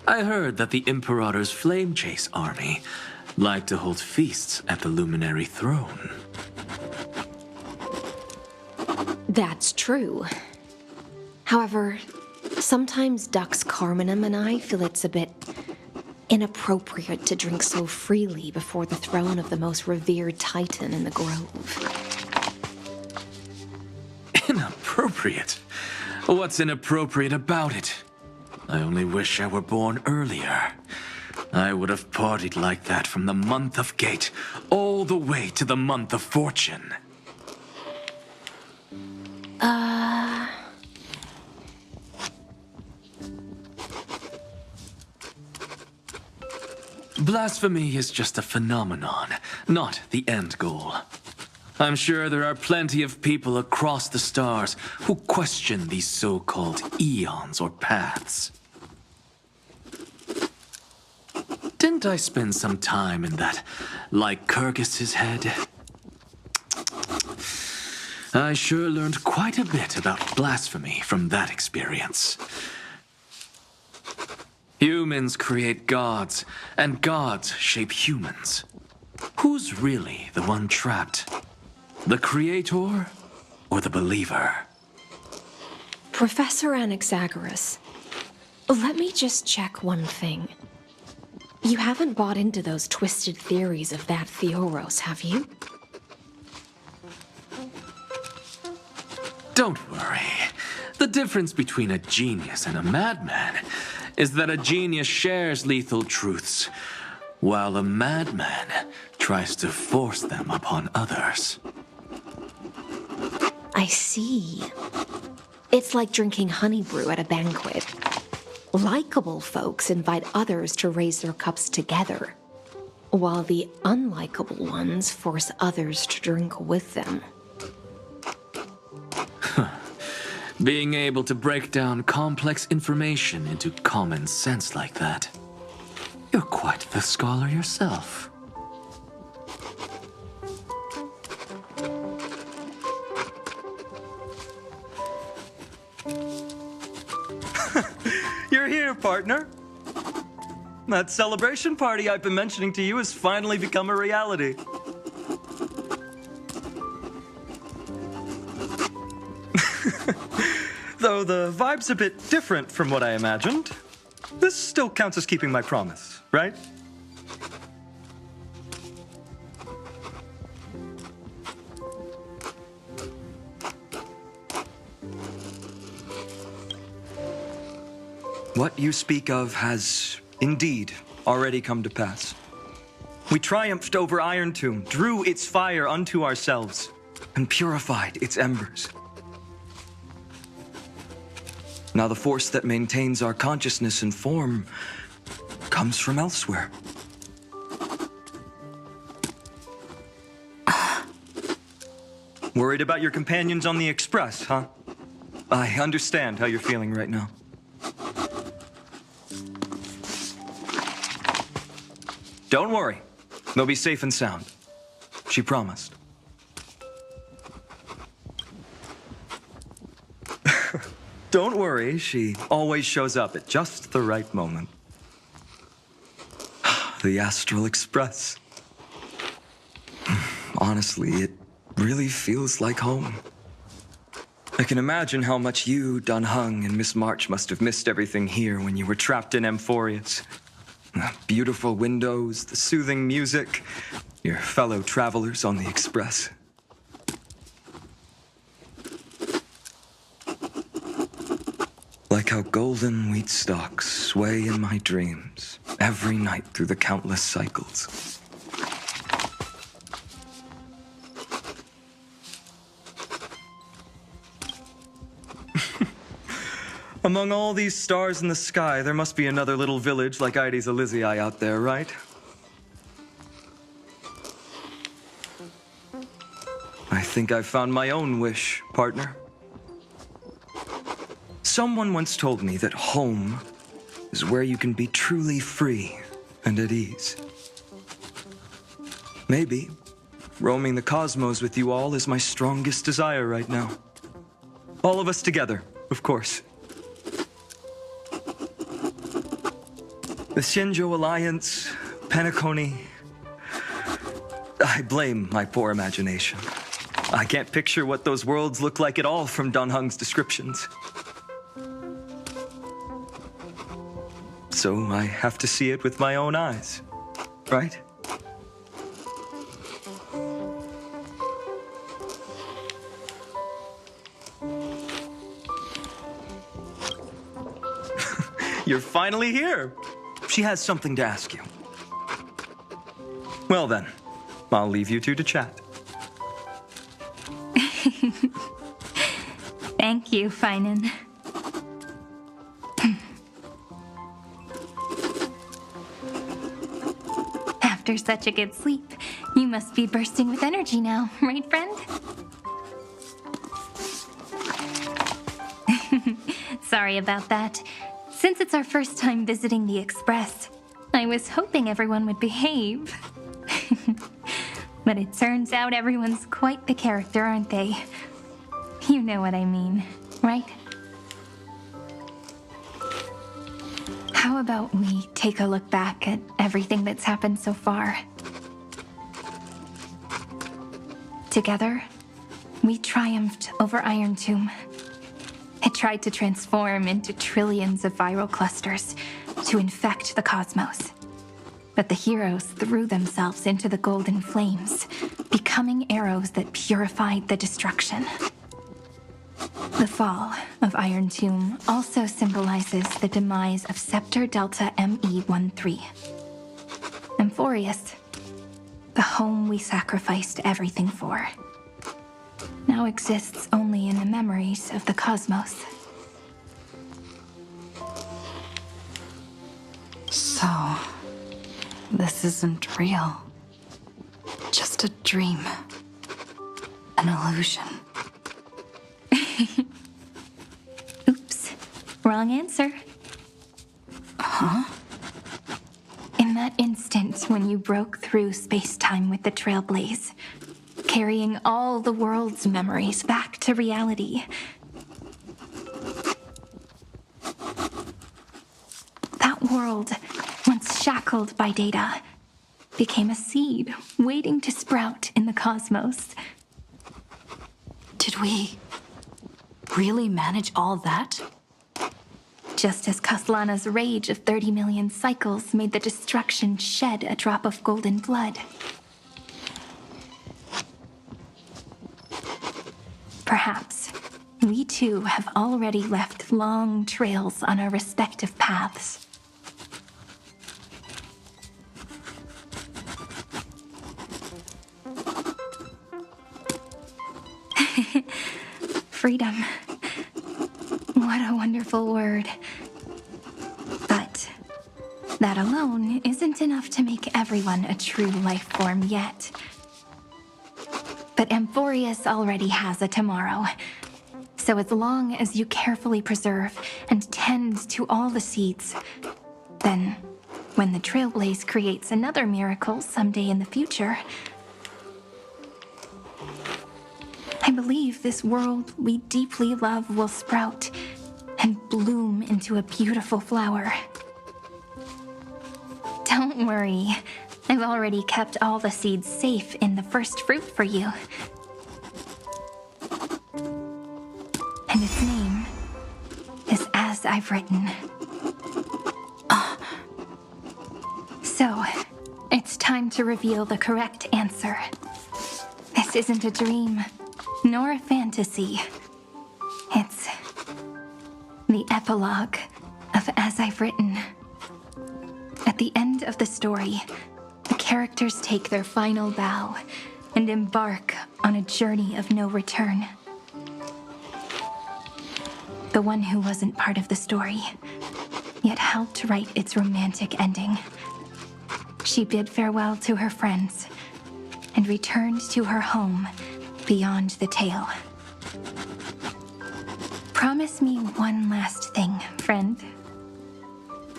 I heard that the Imperator's Flame Chase army like to hold feasts at the Luminary Throne. That's true. However, sometimes Dux Carminum and I feel it's a bit inappropriate to drink so freely before the throne of the most revered titan in the grove. Inappropriate? What's inappropriate about it? I only wish I were born earlier. I would have partied like that from the month of Gate all the way to the month of Fortune. Blasphemy is just a phenomenon, not the end goal. I'm sure there are plenty of people across the stars who question these so-called eons or paths. Didn't I spend some time in that Lycurgus's head? I sure learned quite a bit about blasphemy from that experience. Humans create gods, and gods shape humans. Who's really the one trapped? The creator or the believer? Professor Anaxagoras, let me just check one thing. You haven't bought into those twisted theories of that Theoros, have you? Don't worry. The difference between a genius and a madman is that a genius shares lethal truths, while a madman tries to force them upon others. I see. It's like drinking honey brew at a banquet. Likeable folks invite others to raise their cups together, while the unlikable ones force others to drink with them. Being able to break down complex information into common sense like that. You're quite the scholar yourself. You're here, partner. That celebration party I've been mentioning to you has finally become a reality. Though the vibe's a bit different from what I imagined, this still counts as keeping my promise, right? What you speak of has indeed already come to pass. We triumphed over Iron Tomb, drew its fire unto ourselves, and purified its embers. Now the force that maintains our consciousness and form comes from elsewhere. Worried about your companions on the Express, huh? I understand how you're feeling right now. Don't worry. They'll be safe and sound. She promised. Don't worry, she always shows up at just the right moment. The Astral Express. Honestly, it really feels like home. I can imagine how much you, Don Hung, and Miss March must have missed everything here when you were trapped in Amphorius. The beautiful windows, the soothing music, your fellow travelers on the Express. Like how golden wheat stalks sway in my dreams every night through the countless cycles. Among all these stars in the sky, there must be another little village like Ides Elysiae out there, right? I think I've found my own wish, partner. Someone once told me that home is where you can be truly free and at ease. Maybe roaming the cosmos with you all is my strongest desire right now. All of us together, of course. The Shinjo Alliance, Penacony. I blame my poor imagination. I can't picture what those worlds look like at all from Don Hung's descriptions. So I have to see it with my own eyes, right? You're finally here. She has something to ask you. Well then, I'll leave you two to chat. Thank you, Finan. After such a good sleep, you must be bursting with energy now, right, friend? Sorry about that. Since it's our first time visiting the Express, I was hoping everyone would behave. But it turns out everyone's quite the character, aren't they? You know what I mean, right? How about we take a look back at everything that's happened so far? Together, we triumphed over Iron Tomb. It tried to transform into trillions of viral clusters to infect the cosmos. But the heroes threw themselves into the golden flames, becoming arrows that purified the destruction. The fall of Iron Tomb also symbolizes the demise of Scepter Delta ME-13. Amphorius, the home we sacrificed everything for, now exists only in the memories of the cosmos. So, this isn't real. Just a dream. An illusion. Oops. Wrong answer. Huh? In that instant when you broke through space-time with the trailblaze, carrying all the world's memories back to reality, that world, once shackled by data, became a seed waiting to sprout in the cosmos. Did we really manage all that? Just as Kaslana's rage of 30 million cycles made the destruction shed a drop of golden blood. Perhaps we too have already left long trails on our respective paths. Freedom. What a wonderful word. But that alone isn't enough to make everyone a true life form yet. But Amphorius already has a tomorrow. So as long as you carefully preserve and tend to all the seeds, then when the Trailblaze creates another miracle someday in the future, I believe this world we deeply love will sprout and bloom into a beautiful flower. Don't worry, I've already kept all the seeds safe in the first fruit for you. And its name is As I've Written. So, it's time to reveal the correct answer. This isn't a dream, nor a fantasy. It's the epilogue of As I've Written. At the end of the story, the characters take their final bow and embark on a journey of no return. The one who wasn't part of the story, yet helped write its romantic ending. She bid farewell to her friends and returned to her home beyond the tale. Promise me one last thing, friend.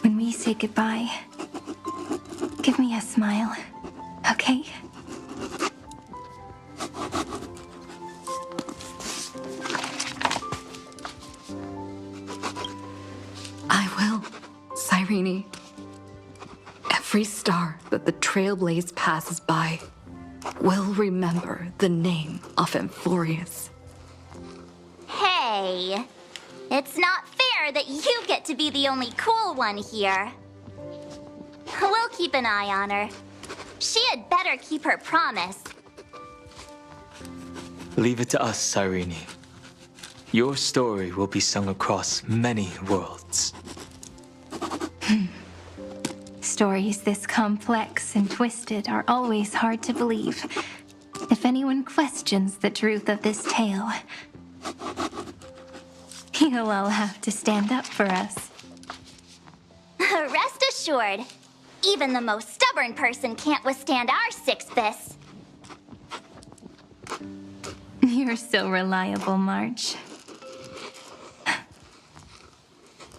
When we say goodbye, give me a smile, okay? Irene. Every star that the trailblaze passes by will remember the name of Amphorius. Hey, it's not fair that you get to be the only cool one here. We'll keep an eye on her. She had better keep her promise. Leave it to us, Irene. Your story will be sung across many worlds. Stories this complex and twisted are always hard to believe. If anyone questions the truth of this tale, you'll all have to stand up for us. Rest assured, even the most stubborn person can't withstand our six-fists. You're so reliable, March.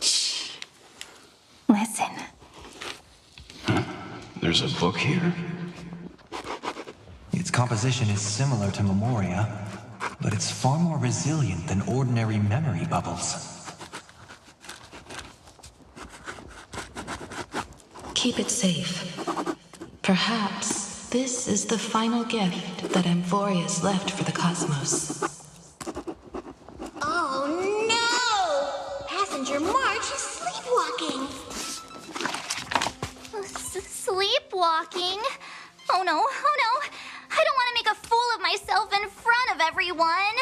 Shh. Listen. There's a book here? Its composition is similar to Memoria, but it's far more resilient than ordinary memory bubbles. Keep it safe. Perhaps this is the final gift that Amphorius left for the cosmos. Oh no! Passenger March is sleepwalking. Sleepwalking? Oh no, oh no! I don't want to make a fool of myself in front of everyone!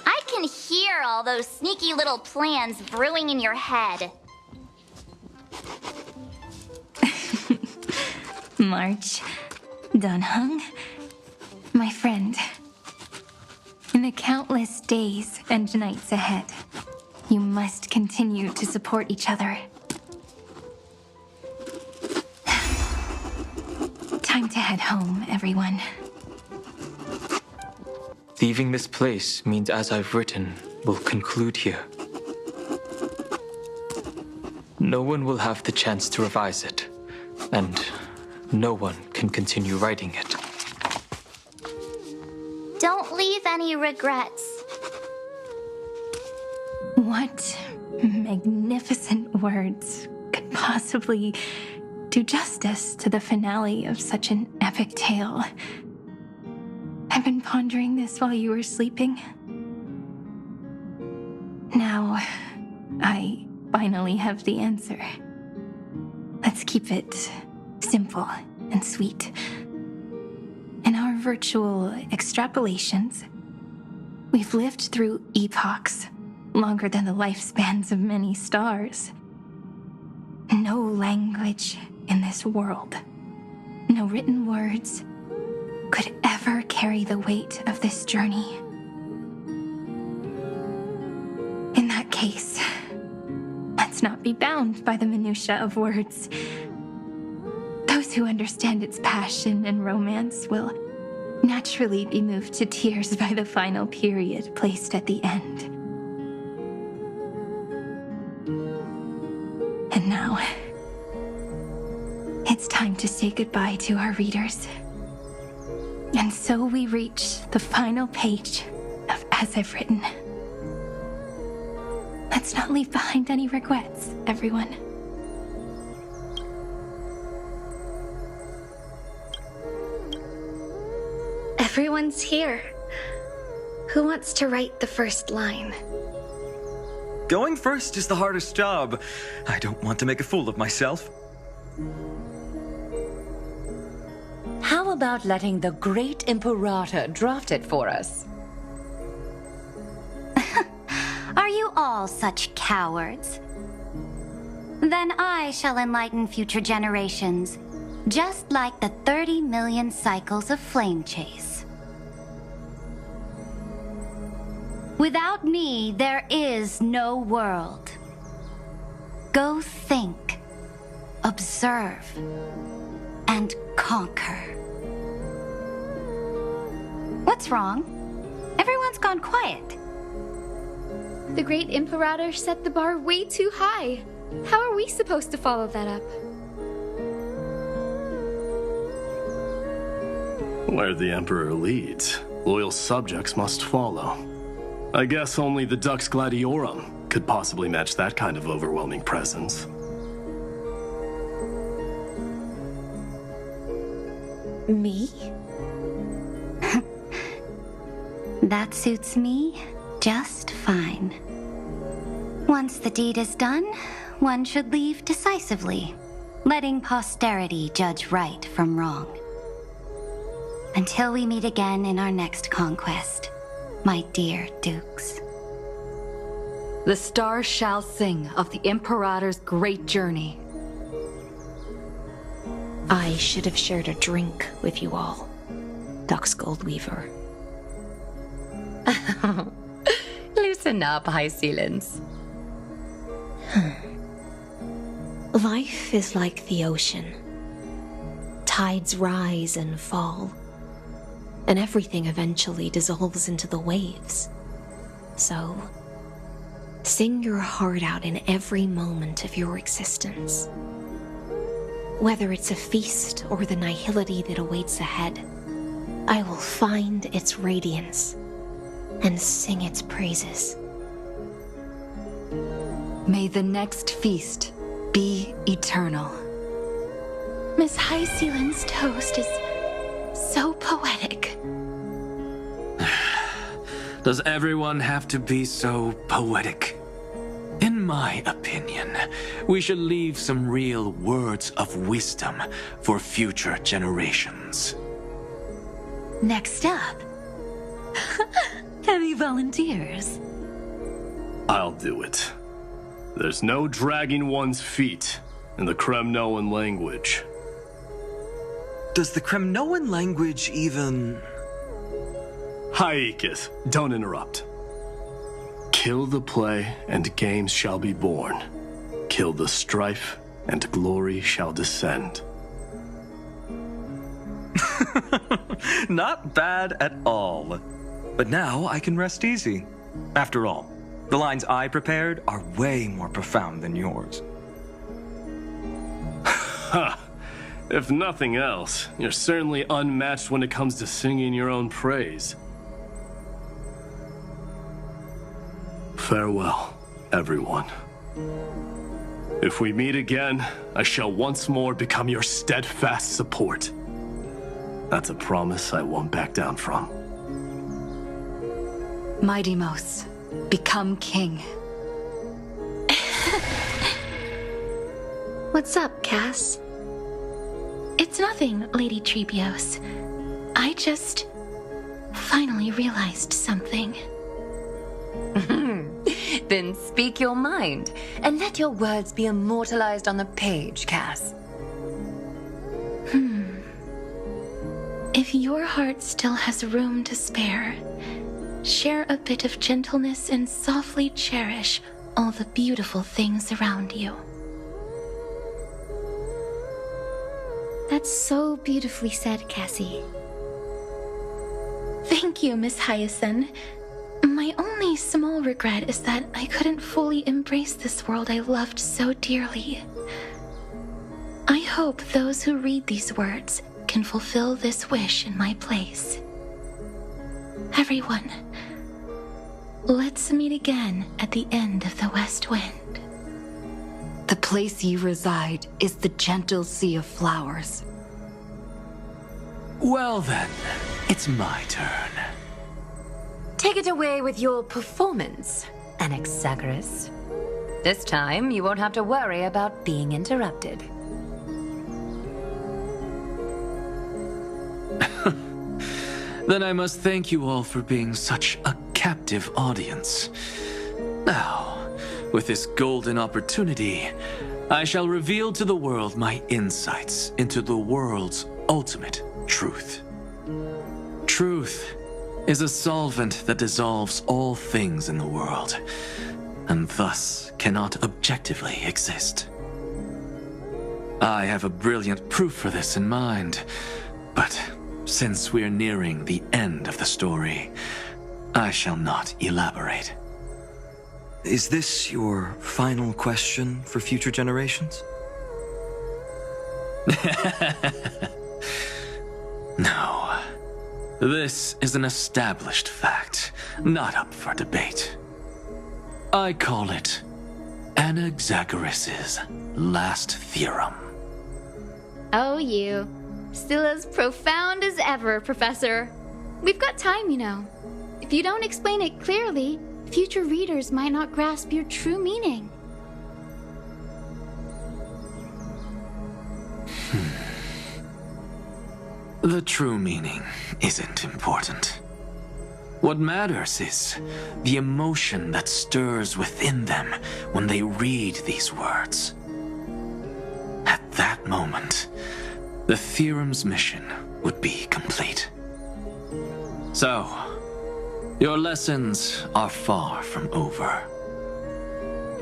I can hear all those sneaky little plans brewing in your head. March, Dunhung, my friend. In the countless days and nights ahead, you must continue to support each other. Time to head home, everyone. Leaving this place means as I've written will conclude here. No one will have the chance to revise it, and no one can continue writing it. Don't leave any regrets. What magnificent words could possibly do justice to the finale of such an epic tale? I've been pondering this while you were sleeping. Now, I finally have the answer. Let's keep it simple and sweet. In our virtual extrapolations, we've lived through epochs longer than the lifespans of many stars. No language in this world, no written words, could ever carry the weight of this journey. In that case, let's not be bound by the minutiae of words. Those who understand its passion and romance will naturally be moved to tears by the final period placed at the end. And now, it's time to say goodbye to our readers. And so we reach the final page of As I've Written. Let's not leave behind any regrets, everyone. Everyone's here. Who wants to write the first line? Going first is the hardest job. I don't want to make a fool of myself. How about letting the great Imperator draft it for us? Are you all such cowards? Then I shall enlighten future generations, just like the 30 million cycles of flame chase. Without me, there is no world. Go think, observe, and conquer. What's wrong? Everyone's gone quiet. The great Imperator set the bar way too high. How are we supposed to follow that up? Where the Emperor leads, Loyal subjects must follow. I guess only the Dux Gladiorum could possibly match that kind of overwhelming presence. Me? That suits me just fine. Once the deed is done, one should leave decisively, letting posterity judge right from wrong. Until we meet again in our next conquest, my dear dukes. The stars shall sing of the Imperator's great journey. I should have shared a drink with you all, Dux Goldweaver. Loosen up, High Sealants. Life is like the ocean. Tides rise and fall, and everything eventually dissolves into the waves. So, sing your heart out in every moment of your existence. Whether it's a feast or the nihility that awaits ahead, I will find its radiance and sing its praises. May the next feast be eternal. Miss High Sealand's toast is so poetic. Does everyone have to be so poetic? In my opinion, we should leave some real words of wisdom for future generations. Next up, any volunteers? I'll do it. There's no dragging one's feet in the Kremnoan language. Does the Kremnoan language even... Haikith, don't interrupt. Kill the play, and games shall be born. Kill the strife, and glory shall descend. Not bad at all. But now I can rest easy. After all, the lines I prepared are way more profound than yours. Ha! If nothing else, you're certainly unmatched when it comes to singing your own praise. Farewell, everyone. If we meet again, I shall once more become your steadfast support. That's a promise I won't back down from. Mighty Mos, become king. What's up, Cass? It's nothing, Lady Trebios. I just finally realized something. Then speak your mind, and let your words be immortalized on the page, Cass. If your heart still has room to spare, share a bit of gentleness and softly cherish all the beautiful things around you. That's so beautifully said, Cassie. Thank you, Miss Hyacinth. My only small regret is that I couldn't fully embrace this world I loved so dearly. I hope those who read these words can fulfill this wish in my place. Everyone, let's meet again at the end of the West Wind. The place you reside is the gentle sea of flowers. Well then, it's my turn. Take it away with your performance, Anaxagoras. This time, you won't have to worry about being interrupted. Then I must thank you all for being such a captive audience. Now, with this golden opportunity, I shall reveal to the world my insights into the world's ultimate truth. Truth is a solvent that dissolves all things in the world, and thus cannot objectively exist. I have a brilliant proof for this in mind, but since we're nearing the end of the story, I shall not elaborate. Is this your final question for future generations? No. This is an established fact, not up for debate. I call it Anaxagoras' last theorem. Oh, you. Still as profound as ever, Professor. We've got time, you know. If you don't explain it clearly, future readers might not grasp your true meaning. The true meaning isn't important. What matters is the emotion that stirs within them when they read these words. At that moment, the theorem's mission would be complete. So, your lessons are far from over.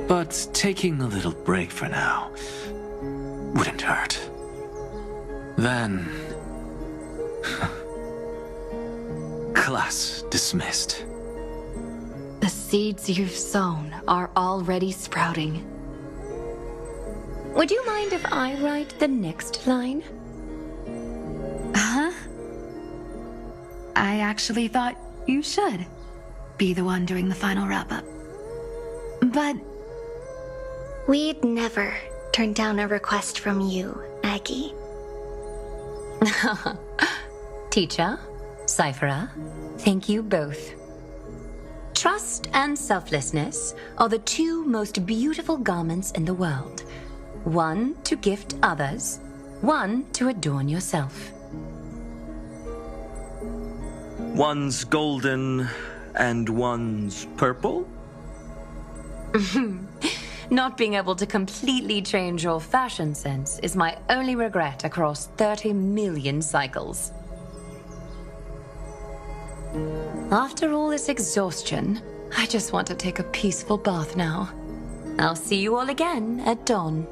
But taking a little break for now wouldn't hurt. Then... class dismissed. The seeds you've sown are already sprouting. Would you mind if I write the next line? Huh? I actually thought you should be the one doing the final wrap-up. But... We'd never turn down a request from you, Aggie. Teacher, Cyphera, thank you both. Trust and selflessness are the two most beautiful garments in the world. One to gift others, one to adorn yourself. One's golden and one's purple? Not being able to completely change your fashion sense is my only regret across 30 million cycles. After all this exhaustion, I just want to take a peaceful bath now. I'll see you all again at dawn.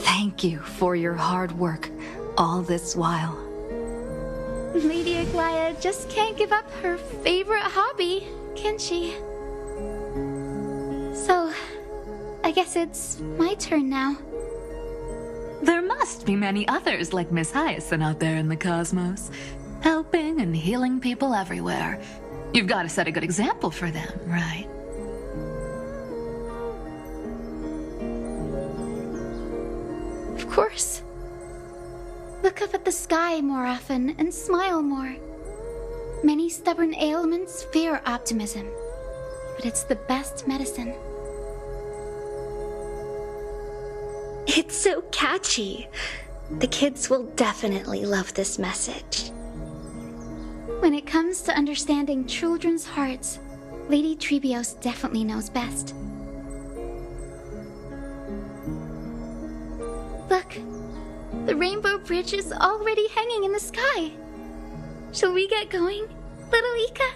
Thank you for your hard work all this while. Lady Aglaia just can't give up her favorite hobby, can she? So, I guess it's my turn now. there must be many others like Miss Hyacinth out there in the cosmos, helping and healing people everywhere. You've got to set a good example for them, right? Of course. Look up at the sky more often and smile more. Many stubborn ailments fear optimism, but it's the best medicine. It's so catchy. The kids will definitely love this message. When it comes to understanding children's hearts, Lady Trebios definitely knows best. Look, the Rainbow Bridge is already hanging in the sky. Shall we get going, little Ika?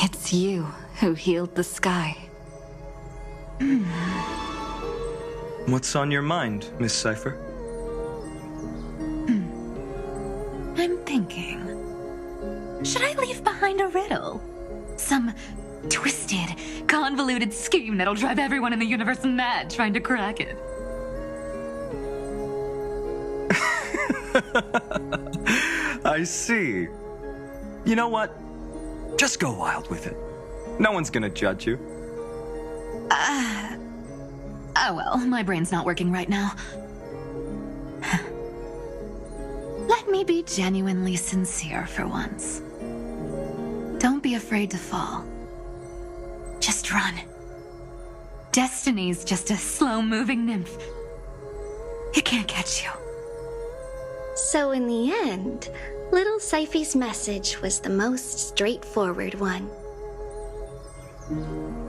It's you who healed the sky. What's on your mind, Miss Cypher? I'm thinking. Should I leave behind a riddle? Some twisted, convoluted scheme that'll drive everyone in the universe mad trying to crack it. I see. You know what? Just go wild with it. No one's gonna judge you. Oh well, my brain's not working right now. Let me be genuinely sincere for once. Don't be afraid to fall. Just run. Destiny's just a slow-moving nymph. It can't catch you. So in the end, little Cyphy's message was the most straightforward one.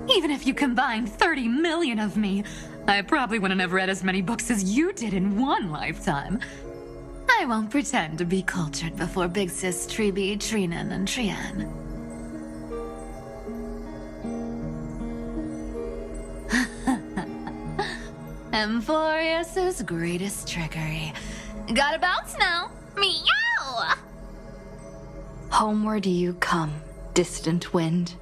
Even if you combined 30 million of me, I probably wouldn't have read as many books as you did in one lifetime. I won't pretend to be cultured before Big Sis Treeby, Trinan, and Trian. Emphorius' greatest trickery. Gotta bounce now. Meow! Homeward you come, distant wind.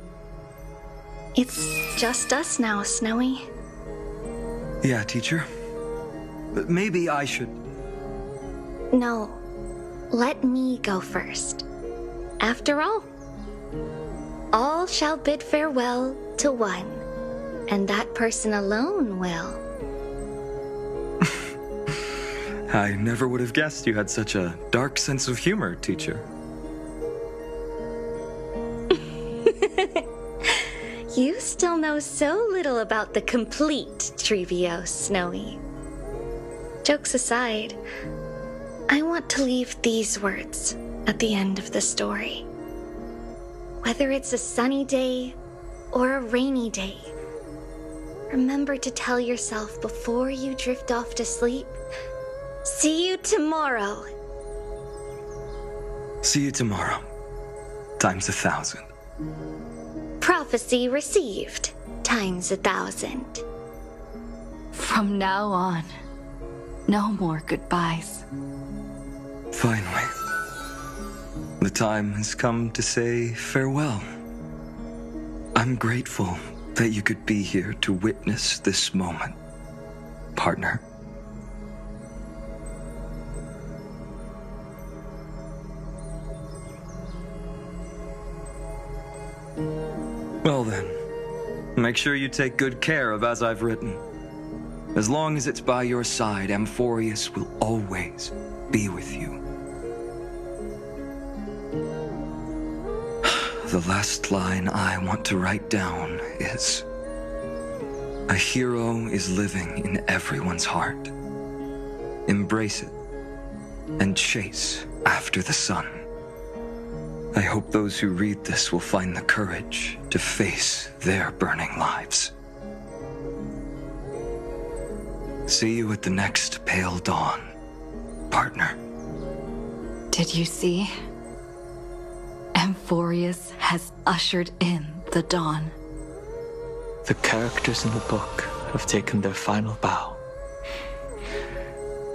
It's just us now, Snowy. Yeah, teacher. Maybe I should... No, let me go first. After all shall bid farewell to one, and that person alone will. I never would have guessed you had such a dark sense of humor, teacher. You still know so little about the complete Trivio, Snowy. Jokes aside, I want to leave these words at the end of the story. Whether it's a sunny day or a rainy day, remember to tell yourself before you drift off to sleep, see you tomorrow. See you tomorrow. Times 1,000. Prophecy received. Times 1,000. From now on, no more goodbyes. Finally. The time has come to say farewell. I'm grateful that you could be here to witness this moment, partner. Well then, make sure you take good care of as I've written. As long as it's by your side, Amphorius will always be with you. The last line I want to write down is, a hero is living in everyone's heart. Embrace it and chase after the sun. I hope those who read this will find the courage to face their burning lives. See you at the next pale dawn, partner. Did you see? Amphorius has ushered in the dawn. The characters in the book have taken their final bow.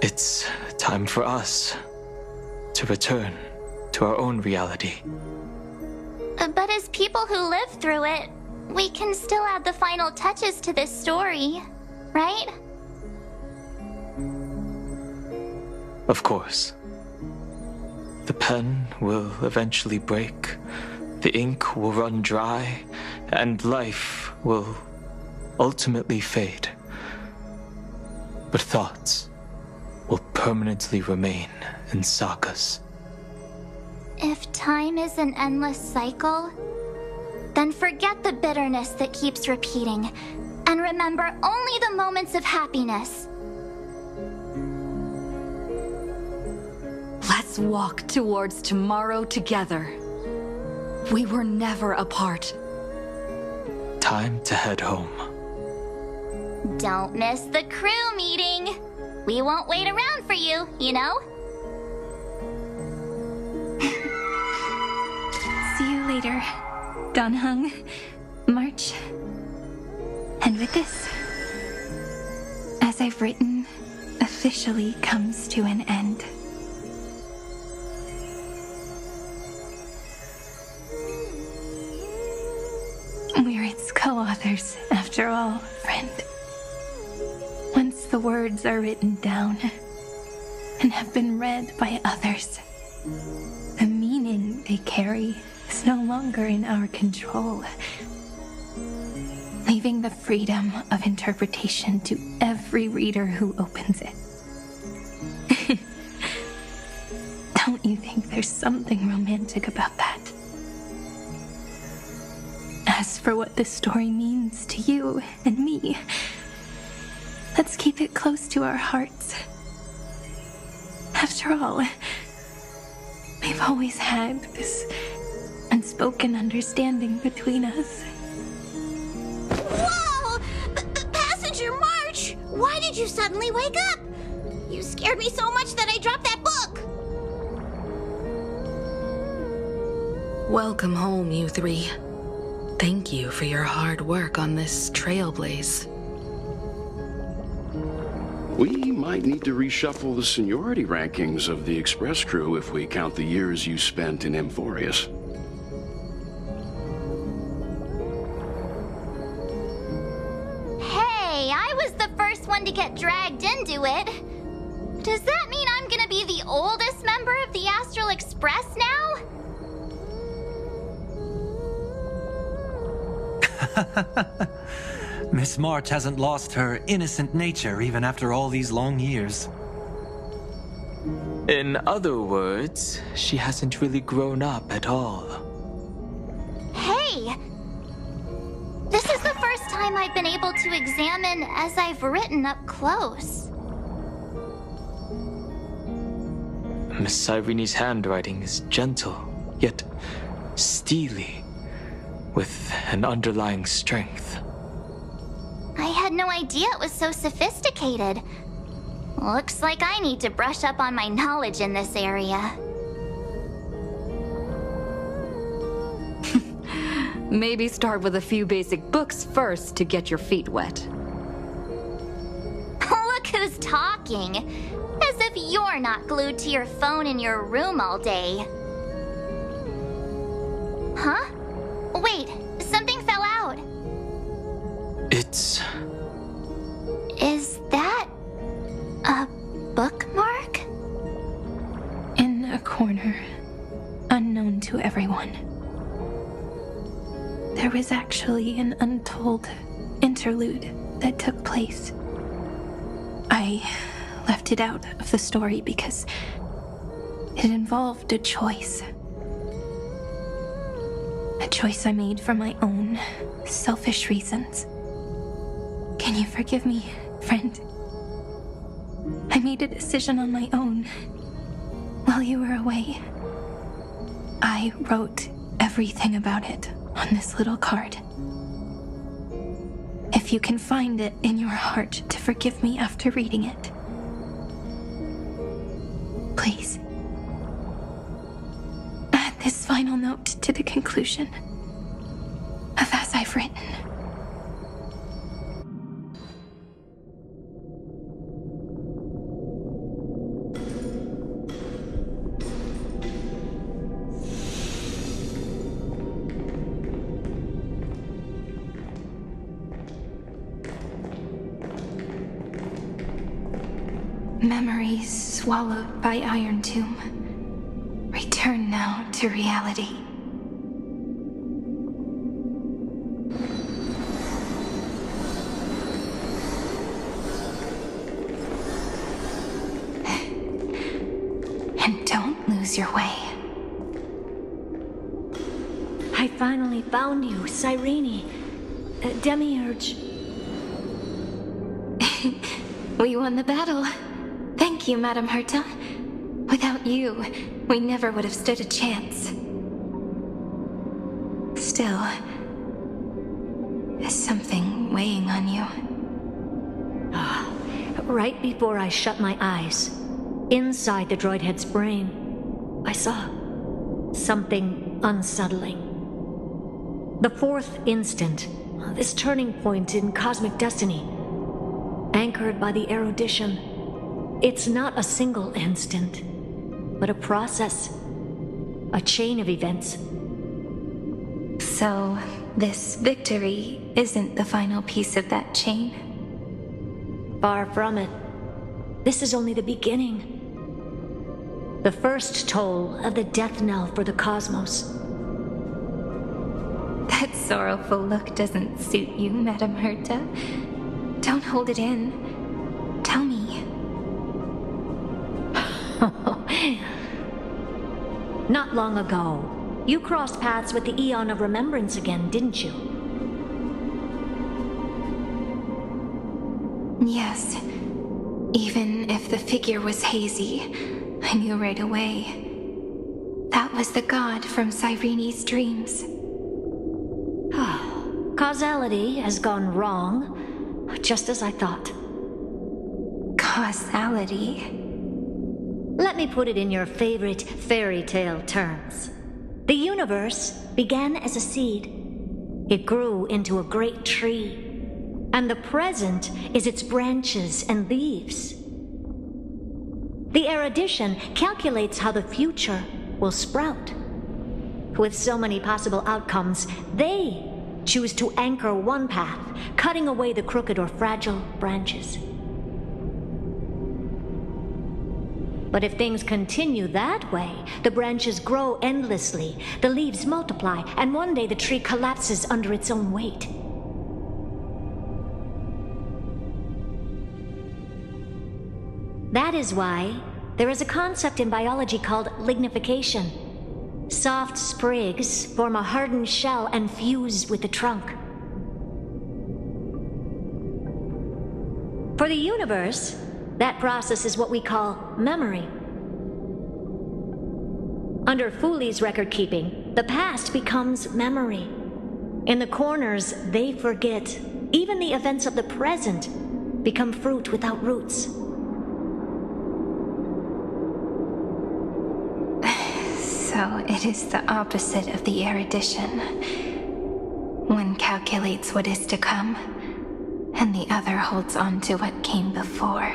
It's time for us to return to our own reality. But as people who live through it, we can still add the final touches to this story, right? Of course. The pen will eventually break, the ink will run dry, and life will ultimately fade. But thoughts will permanently remain in sagas. If time is an endless cycle, then forget the bitterness that keeps repeating, and remember only the moments of happiness. Let's walk towards tomorrow together. We were never apart. Time to head home. Don't miss the crew meeting. We won't wait around for you, you know? See you later, Donhung, March. And with this, as I've written, officially comes to an end. We're its co-authors, after all, friend. Once the words are written down and have been read by others, the meaning they carry is no longer in our control, leaving the freedom of interpretation to every reader who opens it. Don't you think there's something romantic about that? As for what this story means to you and me, let's keep it close to our hearts. After all, we've always had this unspoken understanding between us. Whoa! Passenger March! Why did you suddenly wake up? You scared me so much that I dropped that book! Welcome home, you three. Thank you for your hard work on this trailblaze. We might need to reshuffle the seniority rankings of the Express crew if we count the years you spent in Amphorius. Hey, I was the first first one to get dragged into it. Does that mean I'm gonna be the oldest member of the Astral Express now? Miss March hasn't lost her innocent nature even after all these long years. In other words, she hasn't really grown up at all. Hey! This is the first time I've been able to examine as I've written up close. Miss Irene's handwriting is gentle, yet steely, with an underlying strength. I had no idea it was so sophisticated. Looks like I need to brush up on my knowledge in this area. Maybe start with a few basic books first to get your feet wet. Look who's talking. As if you're not glued to your phone in your room all day. Huh? Wait, something fell out. It's... Is that a bookmark? In a corner, unknown to everyone. There was actually an untold interlude that took place. I left it out of the story because it involved a choice. A choice I made for my own selfish reasons. Can you forgive me, friend? I made a decision on my own while you were away. I wrote everything about it on this little card. If you can find it in your heart to forgive me after reading it, please add this final note to the conclusion of As I've Written. Memories swallowed by Iron Tomb. Return now to reality. And don't lose your way. I finally found you, Cyrene. Demiurge. We won the battle. Thank you, Madame Herta. Without you, we never would have stood a chance. Still, there's something weighing on you. Right before I shut my eyes, inside the droid head's brain, I saw something unsettling. The fourth instant, this turning point in cosmic destiny, anchored by the erudition. It's not a single instant, but a process, a chain of events. So, this victory isn't the final piece of that chain? Far from it. This is only the beginning. The first toll of the death knell for the cosmos. That sorrowful look doesn't suit you, Madame Herta. Don't hold it in. Tell me. Not long ago, you crossed paths with the Eon of Remembrance again, didn't you? Yes. Even if the figure was hazy, I knew right away. That was the god from Cyrene's dreams. Causality has gone wrong, just as I thought. Causality? Let me put it in your favorite fairy tale terms. The universe began as a seed. It grew into a great tree. And the present is its branches and leaves. The erudition calculates how the future will sprout. With so many possible outcomes, they choose to anchor one path, cutting away the crooked or fragile branches. But if things continue that way, the branches grow endlessly, the leaves multiply, and one day the tree collapses under its own weight. That is why there is a concept in biology called lignification. Soft sprigs form a hardened shell and fuse with the trunk. For the universe, that process is what we call memory. Under Fooley's record keeping, the past becomes memory. In the corners, they forget. Even the events of the present become fruit without roots. So it is the opposite of the erudition. One calculates what is to come, and the other holds on to what came before.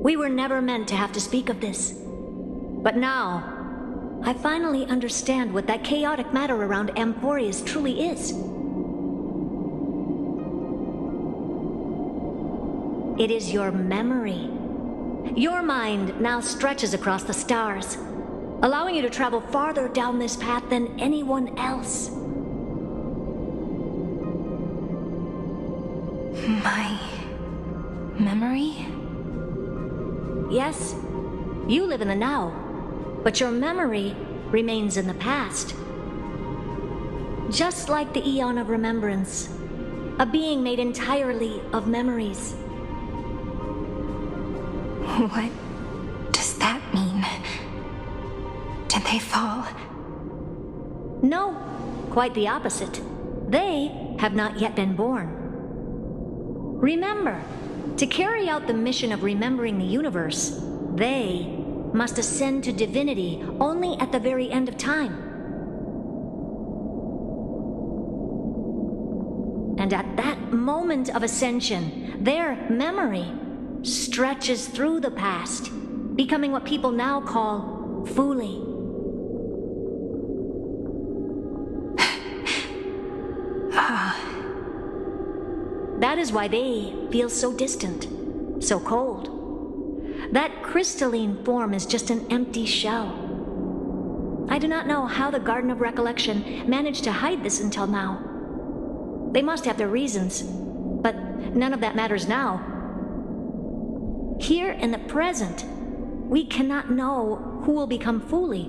We were never meant to have to speak of this. But now, I finally understand what that chaotic matter around Amphorius truly is. It is your memory. Your mind now stretches across the stars, allowing you to travel farther down this path than anyone else. My memory? Yes, you live in the now, but your memory remains in the past. Just like the Eon of Remembrance, a being made entirely of memories. What does that mean? Did they fall? No, quite the opposite. They have not yet been born. Remember, to carry out the mission of remembering the universe, they must ascend to divinity only at the very end of time. And at that moment of ascension, their memory stretches through the past, becoming what people now call Fooley. That is why they feel so distant, so cold. That crystalline form is just an empty shell. I do not know how the Garden of Recollection managed to hide this until now. They must have their reasons, but none of that matters now. Here in the present, we cannot know who will become Fooley.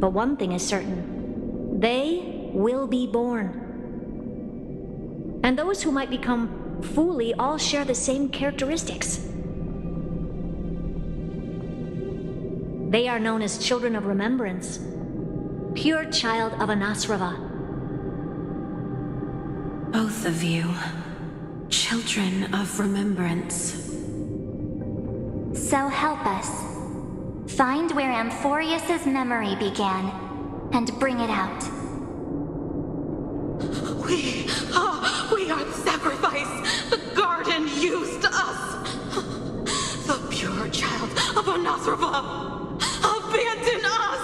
But one thing is certain. They will be born. And those who might become Fooley all share the same characteristics. They are known as children of remembrance, pure child of Anasrava. Both of you, children of remembrance. So help us. Find where Amphorius's memory began, and bring it out. We are the sacrifice the garden used us. The pure child of Anasrava. Abandon us!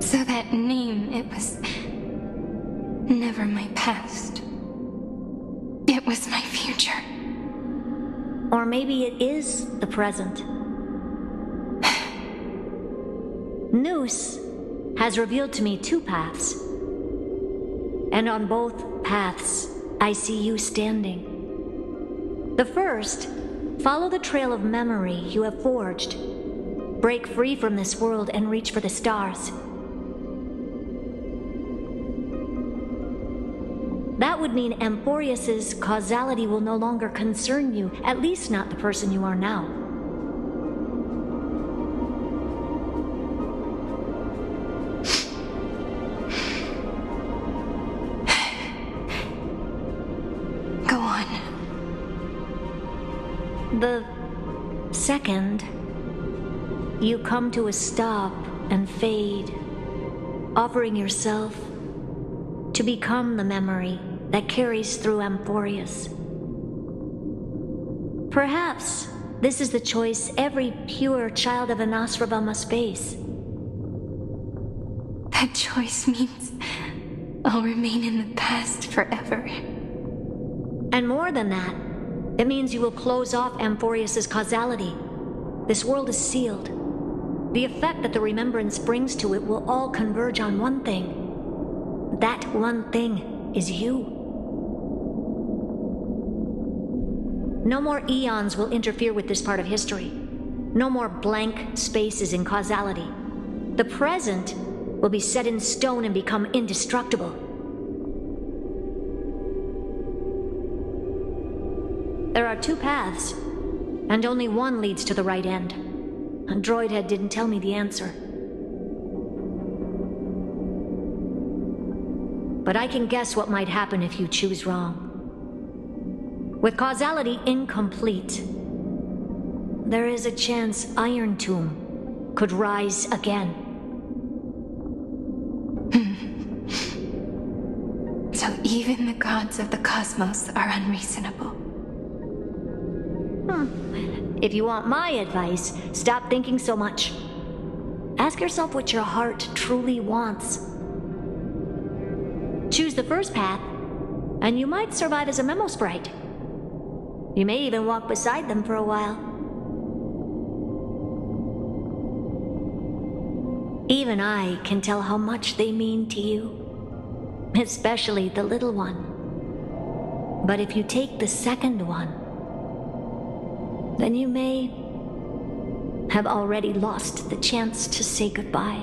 So that name, it was never my past. It was my future. Or maybe it is the present. Noose has revealed to me two paths. And on both paths, I see you standing. The first, follow the trail of memory you have forged. Break free from this world and reach for the stars. That would mean Amphorius's causality will no longer concern you, at least not the person you are now. Go on. The second, you come to a stop and fade, offering yourself to become the memory that carries through Amphorius. Perhaps this is the choice every pure child of Anasrava must face. That choice means I'll remain in the past forever. And more than that, It means you will close off Amphorius's causality. This world is sealed. The effect that the remembrance brings to it will all converge on one thing. That one thing is you. No more eons will interfere with this part of history. No more blank spaces in causality. The present will be set in stone and become indestructible. There are two paths, and only one leads to the right end. A droid head didn't tell me the answer. But I can guess what might happen if you choose wrong. With causality incomplete, there is a chance Iron Tomb could rise again. So even the gods of the cosmos are unreasonable. If you want my advice, stop thinking so much. Ask yourself what your heart truly wants. Choose the first path, and you might survive as a memo sprite. You may even walk beside them for a while. Even I can tell how much they mean to you, especially the little one. But if you take the second one, then you may have already lost the chance to say goodbye.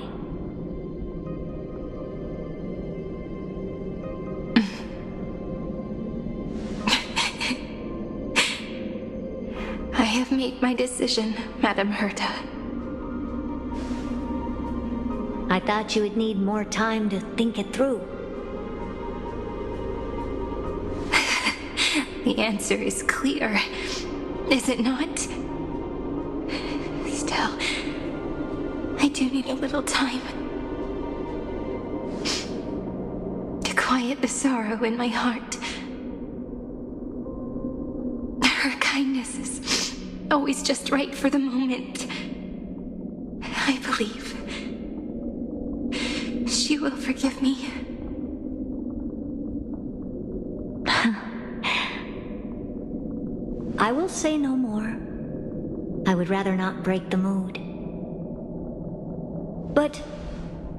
I have made my decision, Madam Herta. I thought you would need more time to think it through. The answer is clear, is it not? Still, I do need a little time to quiet the sorrow in my heart. Her kindness is always just right for the moment. I believe she will forgive me. I will say no more. I would rather not break the mood. But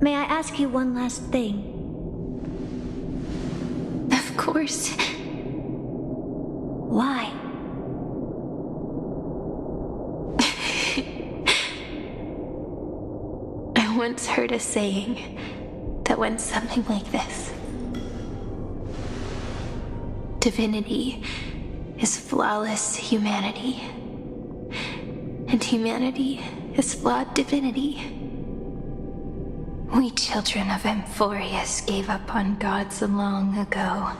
may I ask you one last thing? Of course. Why? I once heard a saying that went something like this. Divinity is flawless humanity, and humanity is flawed divinity. We children of Amphorius gave up on gods long ago.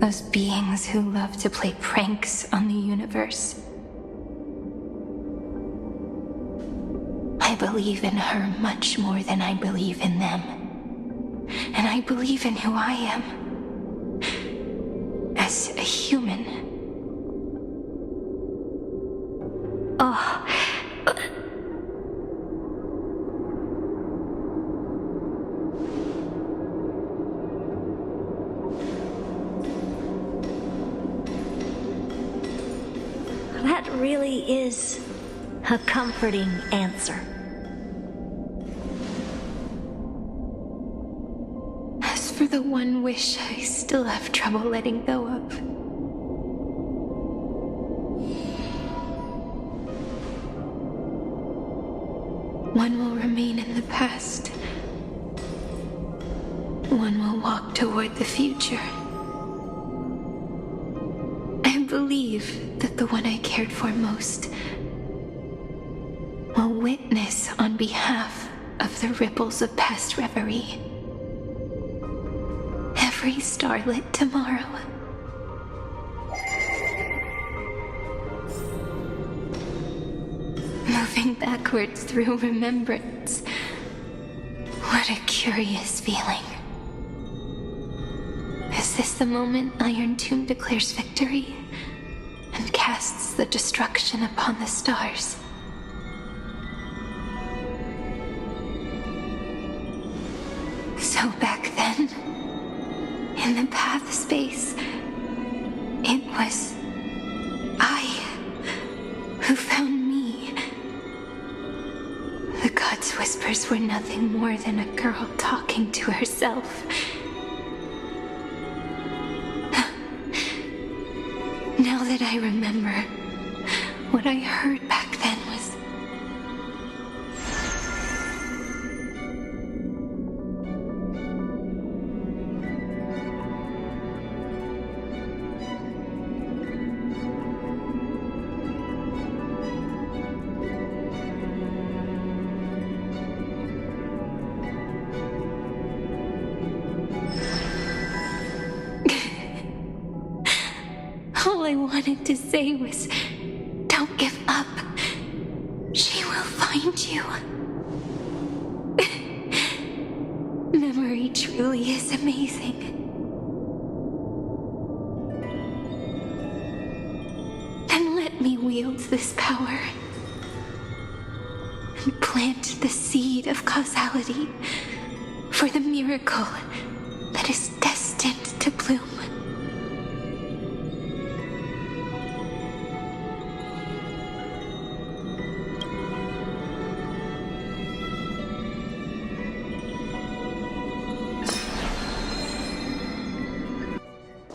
Those beings who love to play pranks on the universe. I believe in her much more than I believe in them. And I believe in who I am. As a human. Oh. That really is a comforting answer. As for the one wish I still have trouble letting go of. One will remain in the past. One will walk toward the future. I believe that the one I cared for most will witness on behalf of the ripples of past reverie. Every starlit tomorrow. Moving backwards through remembrance. What a curious feeling. Is this the moment Iron Tomb declares victory and casts the destruction upon the stars? So back then, in the path space, it was God's whispers were nothing more than a girl talking to herself. Now that I remember, what I heard back then was... All I wanted to say was, don't give up. She will find you. Memory truly is amazing. Then let me wield this power and plant the seed of causality for the miracle that is destined to bloom.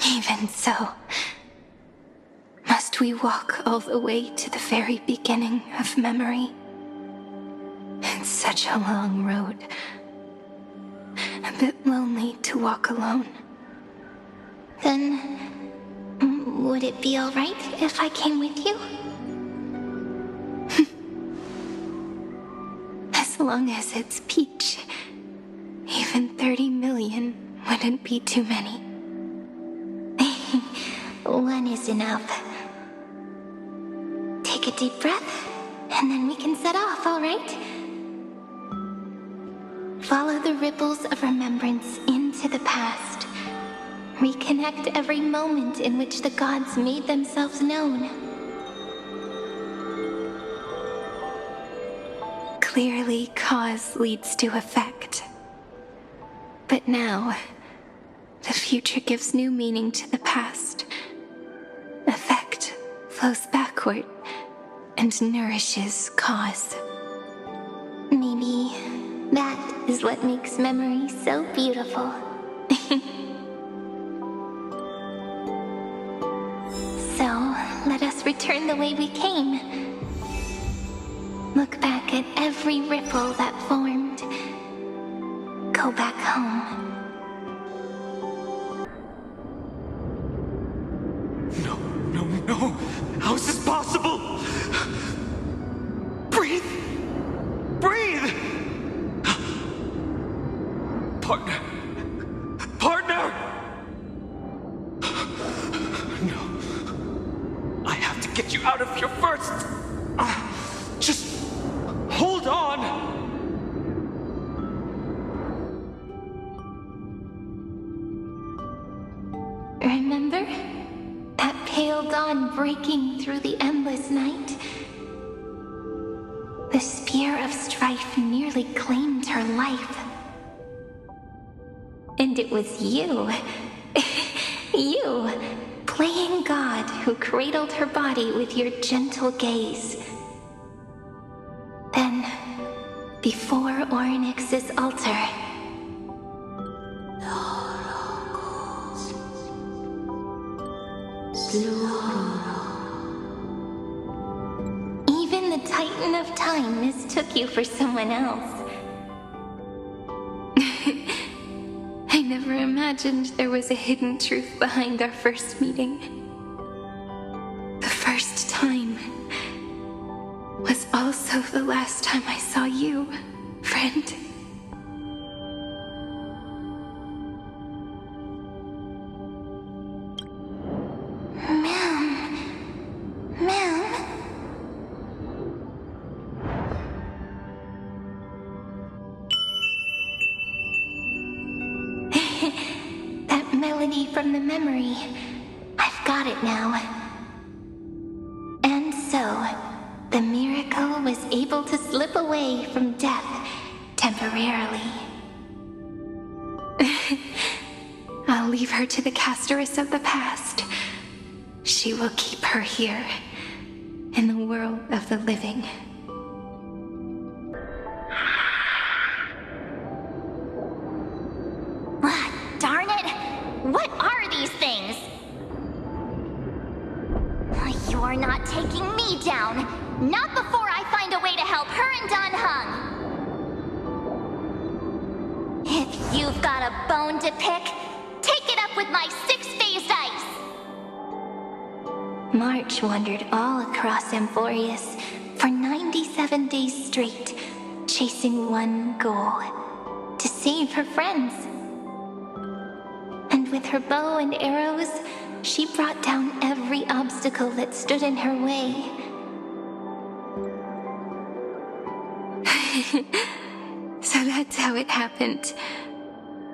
Even so, must we walk all the way to the very beginning of memory? It's such a long road. A bit lonely to walk alone. Then, would it be alright if I came with you? As long as it's Peach, even 30 million wouldn't be too many. One is enough. Take a deep breath, and then we can set off, alright? Follow the ripples of remembrance into the past. Reconnect every moment in which the gods made themselves known. Clearly, cause leads to effect. But now, the future gives new meaning to the past. Effect flows backward and nourishes cause. Maybe that is what makes memory so beautiful. So, let us return the way we came. Look back at every ripple that formed. Go back home. No! How is this possible? Breathe! Breathe! Partner! Partner! No. I have to get you out of here first! Just hold on! Remember? That pale dawn breaking through the endless night? The spear of strife nearly claimed her life. And it was you, you, playing God, who cradled her body with your gentle gaze. Then, before Ornyx's altar, even the Titan of Time mistook you for someone else. I never imagined there was a hidden truth behind our first meeting. The first time was also the last time I saw you, friend. From the memory. I've got it now. And so, the miracle was able to slip away from death temporarily. I'll leave her to the casteress of the past. She will keep her here, in the world of the living. bone to pick. Take it up with my six-phased ice. March wandered all across Amphorius for 97 days straight, chasing one goal: to save her friends. And with her bow and arrows, she brought down every obstacle that stood in her way. So that's how it happened.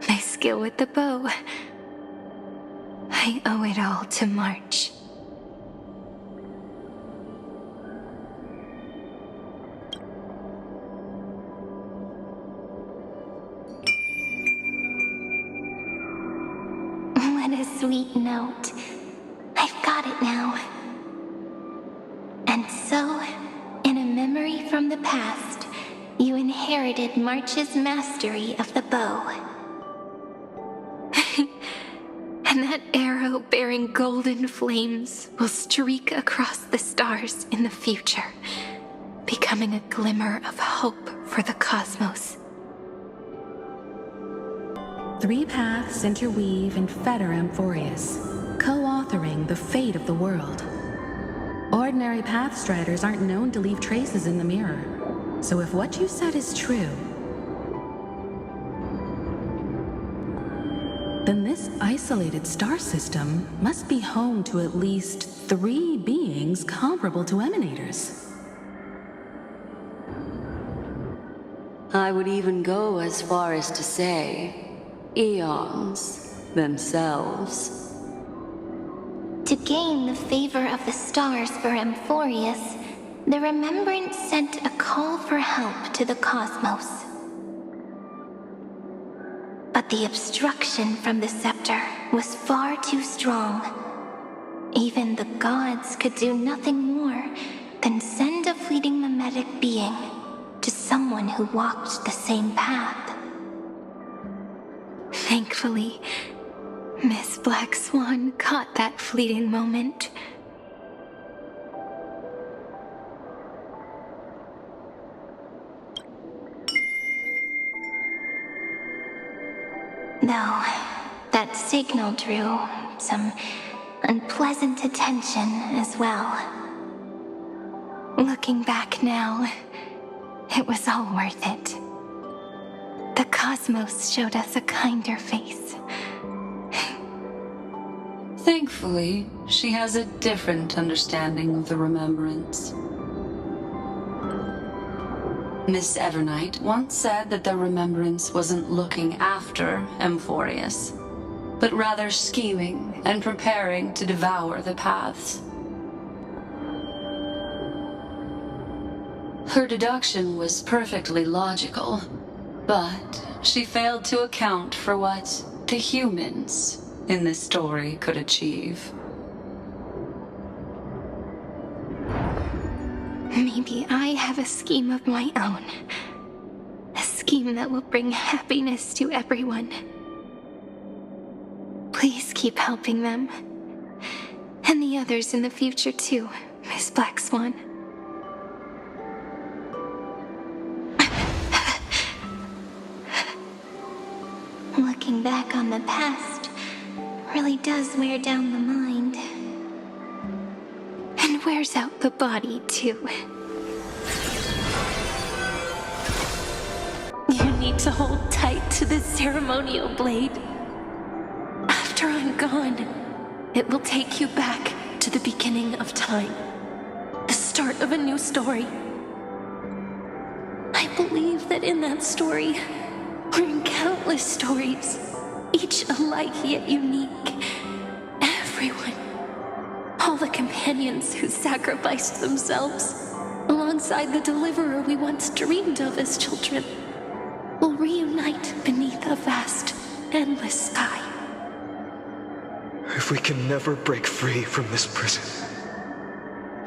My skill with the bow. I owe it all to March. What a sweet note. I've got it now. And so, in a memory from the past, you inherited March's mastery of the bow. And that arrow bearing golden flames will streak across the stars in the future, becoming a glimmer of hope for the cosmos. 3 paths interweave and fetter Amphorius, co-authoring the fate of the world. Ordinary pathstriders aren't known to leave traces in the mirror, so if what you said is true, then this isolated star system must be home to at least 3 beings comparable to emanators. I would even go as far as to say, eons themselves. To gain the favor of the stars for Amphorius, the Remembrance sent a call for help to the cosmos. But the obstruction from the scepter was far too strong. Even the gods could do nothing more than send a fleeting mimetic being to someone who walked the same path. Thankfully, Miss Black Swan caught that fleeting moment. Though that signal drew some unpleasant attention as well. Looking back now, it was all worth it. The cosmos showed us a kinder face. Thankfully, she has a different understanding of the Remembrance. Miss Evernight once said that the Remembrance wasn't looking after Amphorius, but rather scheming and preparing to devour the paths. Her deduction was perfectly logical, but she failed to account for what the humans in this story could achieve. Maybe I have a scheme of my own. A scheme that will bring happiness to everyone. Please keep helping them. And the others in the future too, Miss Black Swan. Looking back on the past really does wear down the mind. And wears out the body, too. You need to hold tight to this ceremonial blade. After I'm gone, it will take you back to the beginning of time. The start of a new story. I believe that in that story, or in countless stories, each alike yet unique, everyone, all the companions who sacrificed themselves, alongside the deliverer we once dreamed of as children, will reunite beneath a vast, endless sky. If we can never break free from this prison,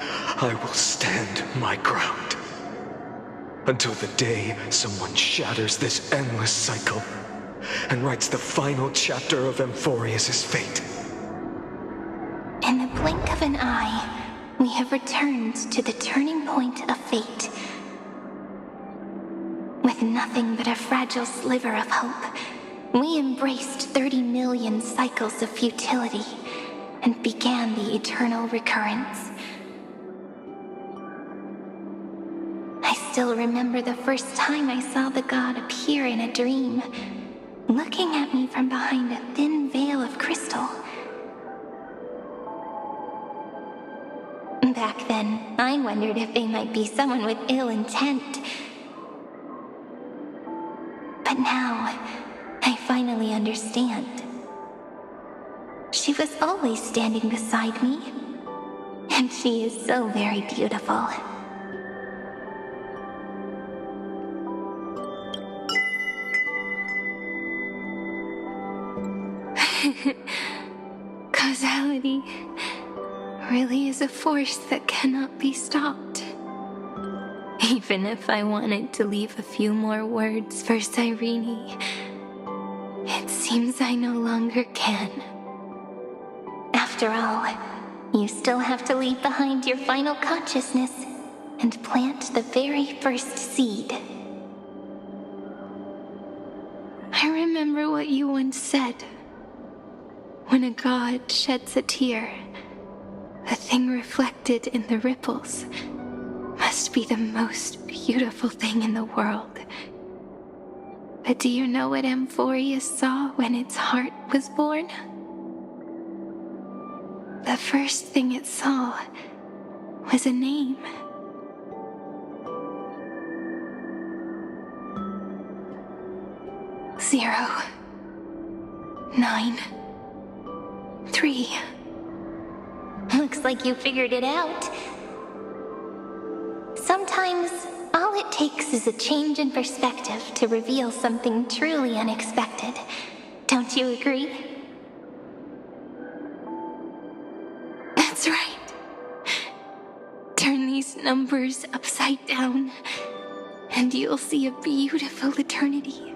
I will stand my ground. Until the day someone shatters this endless cycle and writes the final chapter of Amphorius' fate. In the blink of an eye, we have returned to the turning point of fate. With nothing but a fragile sliver of hope, We embraced 30 million cycles of futility and began the eternal recurrence. I still remember the first time I saw the god appear in a dream, looking at me from behind a thin veil of crystal. Back then, I wondered if they might be someone with ill intent. But now, I finally understand. She was always standing beside me, and she is so very beautiful. Causality really is a force that cannot be stopped. Even if I wanted to leave a few more words for Cyrene, it seems I no longer can. After all, you still have to leave behind your final consciousness and plant the very first seed. I remember what you once said. When a god sheds a tear, the thing reflected in the ripples must be the most beautiful thing in the world. But do you know what Amphorius saw when its heart was born? The first thing it saw was a name. Zero, 9, 3. Looks like you figured it out. Sometimes, all it takes is a change in perspective to reveal something truly unexpected. Don't you agree? That's right. Turn these numbers upside down, and you'll see a beautiful eternity.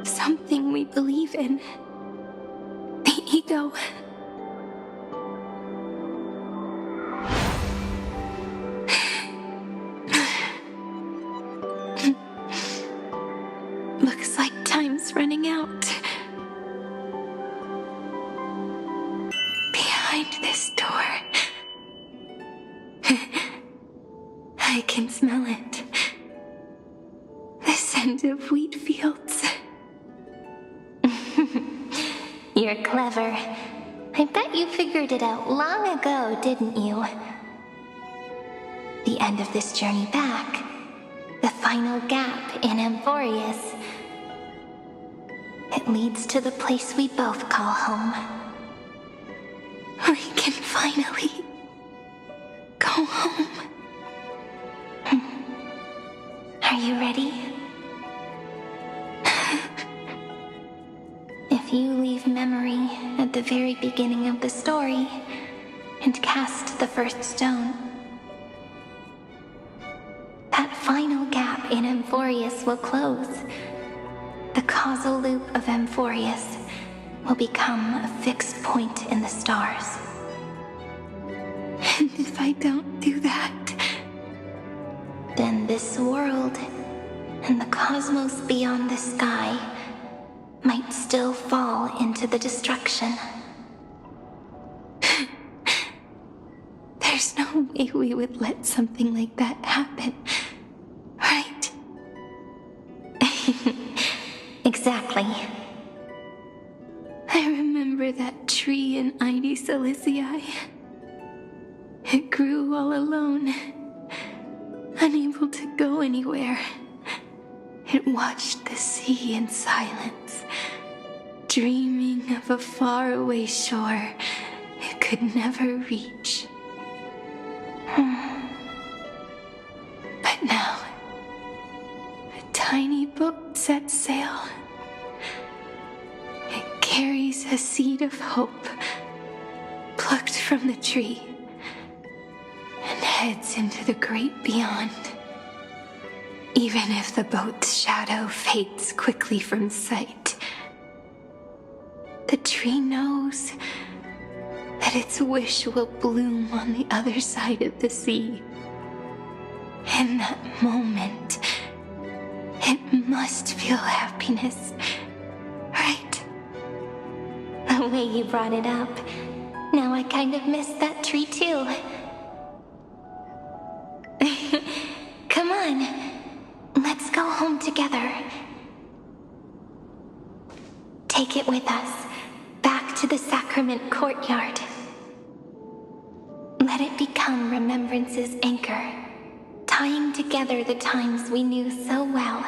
Something we believe in. The ego. Looks like time's running out. Behind this door. I can smell it. The scent of wheat fields. You're clever. I bet you figured it out long ago, didn't you? The end of this journey back. The final gap in Amphorius. It leads to the place we both call home. We can finally go home. Are you ready? If you leave memory at the very beginning of the story and cast the first stone, that final gap in Amphorius will close. The causal loop of Amphorius will become a fixed point in the stars. And if I don't do that, then this world and the cosmos beyond the sky might still fall into the destruction. There's no way we would let something like that happen, right? Exactly. I remember that tree in Ide Siliciae. It grew all alone, unable to go anywhere. It watched the sea in silence, dreaming of a faraway shore it could never reach. But now, a tiny boat sets sail. It carries a seed of hope, plucked from the tree, and heads into the great beyond. Even if the boat's shadow fades quickly from sight, the tree knows that its wish will bloom on the other side of the sea. In that moment, it must feel happiness the way you brought it up. Now I kind of missed that tree too. Come on, let's go home together. Take it with us, back to the sacrament courtyard. Let it become Remembrance's anchor, tying together the times we knew so well.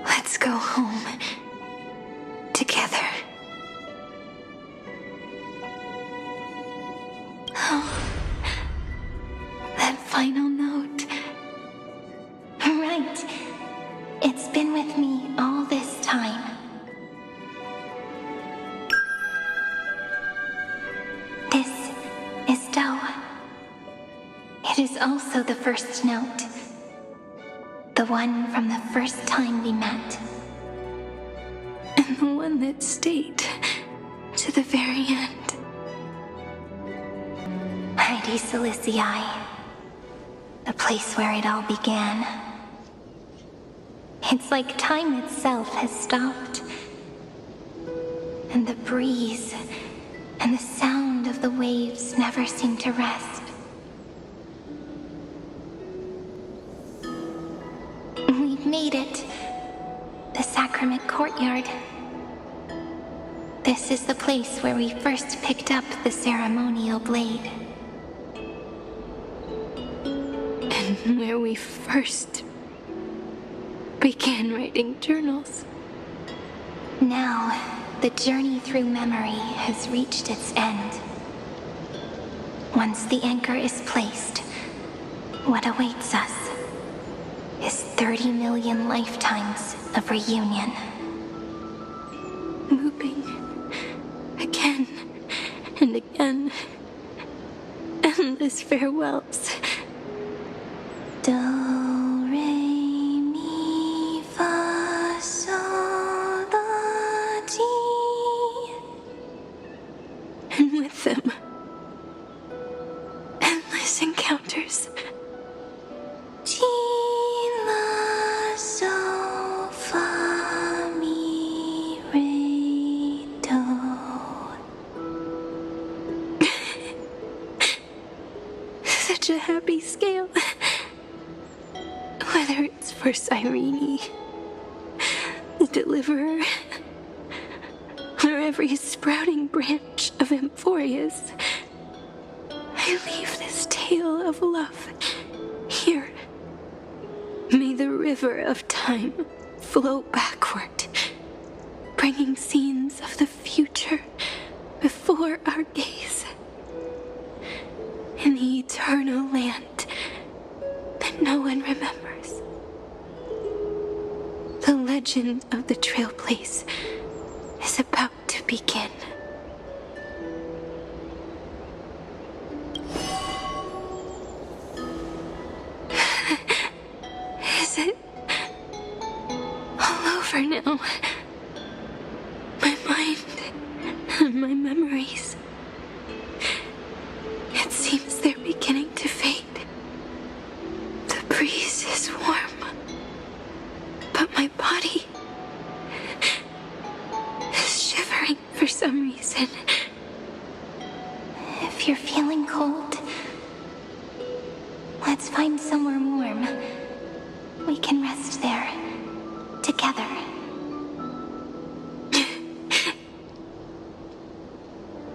Let's go home together. Oh, that final note. Right. It's been with me all this time. This is Doe. It is also the first note. The one from the first time we met. And the one that stayed to the very end. Heidi Silicii. The place where it all began. It's like time itself has stopped. And the breeze and the sound of the waves never seem to rest. We've made it. The sacrament courtyard. This is the place where we first picked up the ceremonial blade. And where we first began writing journals. Now, the journey through memory has reached its end. Once the anchor is placed, what awaits us is 30 million lifetimes of reunion. Looping again and again. Endless farewells. Do, re, mi, fa, sol, la, ti. And with them, endless encounters. Ti, la, sol, fa, mi, re, do. Such a happy scale. Whether it's for Cyrene, the Deliverer, or every sprouting branch of Emphorius, I leave this tale of love here. May the river of time flow backward, bringing scenes of the future before our gaze. In the eternal land that no one remembers. The legend of the Trailblaze is about to begin. Is it all over now? My mind and my memories. It seems they're beginning to fade. The breeze is warm. But my body is shivering for some reason. If you're feeling cold, let's find somewhere warm. We can rest there, together.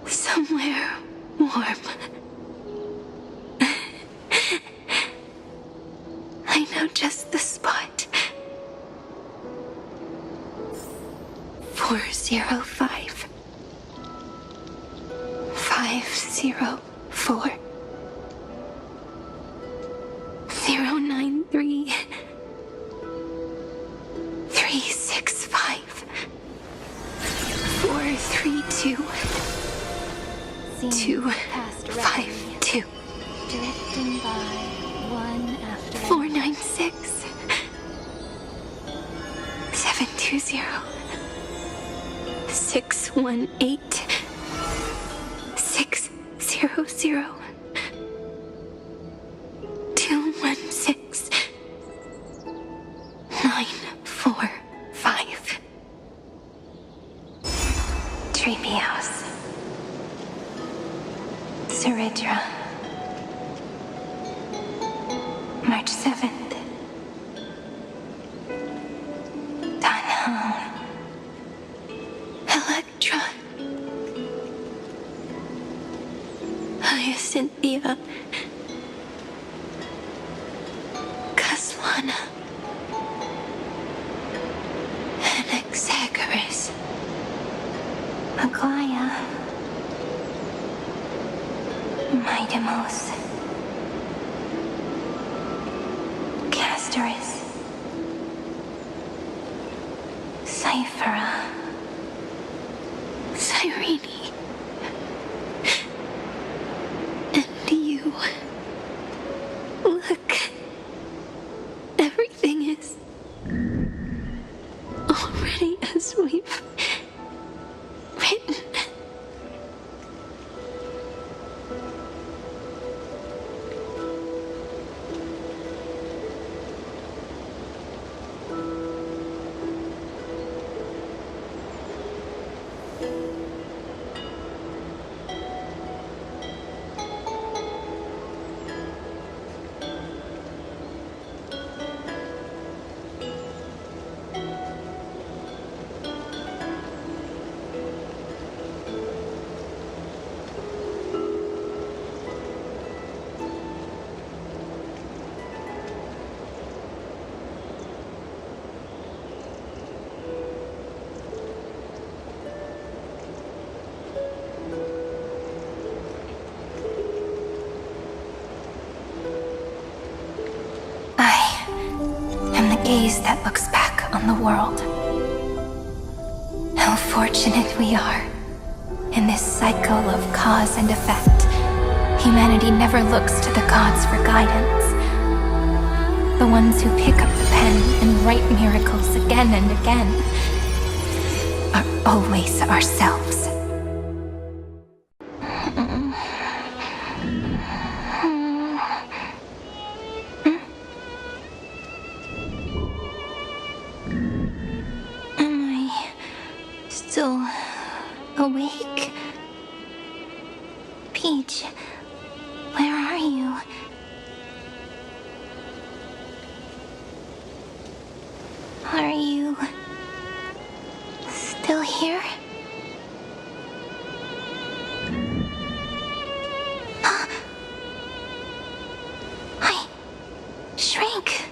Somewhere warm. I know just the spot. 405 504 093 365 432 252 Drifting by one after 496 720 618 600 216-945. Treehouse. Suridra. March 7th. Danhong. Electra. Hyacinthia. Caslana. Anaxagoras. Aglaya. Midamos. Castoris. Cyphera. Cyrene. And you. Look. Everything is already as we've written. Gaze that looks back on the world. How fortunate we are. In this cycle of cause and effect, humanity never looks to the gods for guidance. The ones who pick up the pen and write miracles again and again are always ourselves. Still awake? Peach, where are you? Are you still here? I shrank.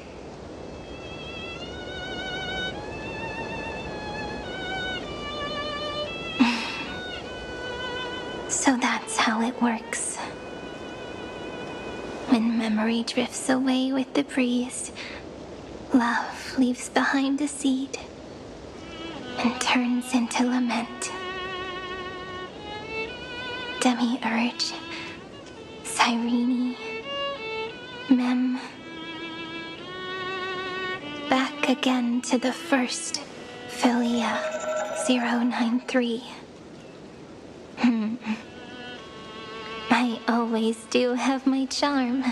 So that's how it works. When memory drifts away with the breeze, love leaves behind a seed and turns into lament. Demiurge, Cyrene, Mem. Back again to the first Philia 093. I always do have my charm.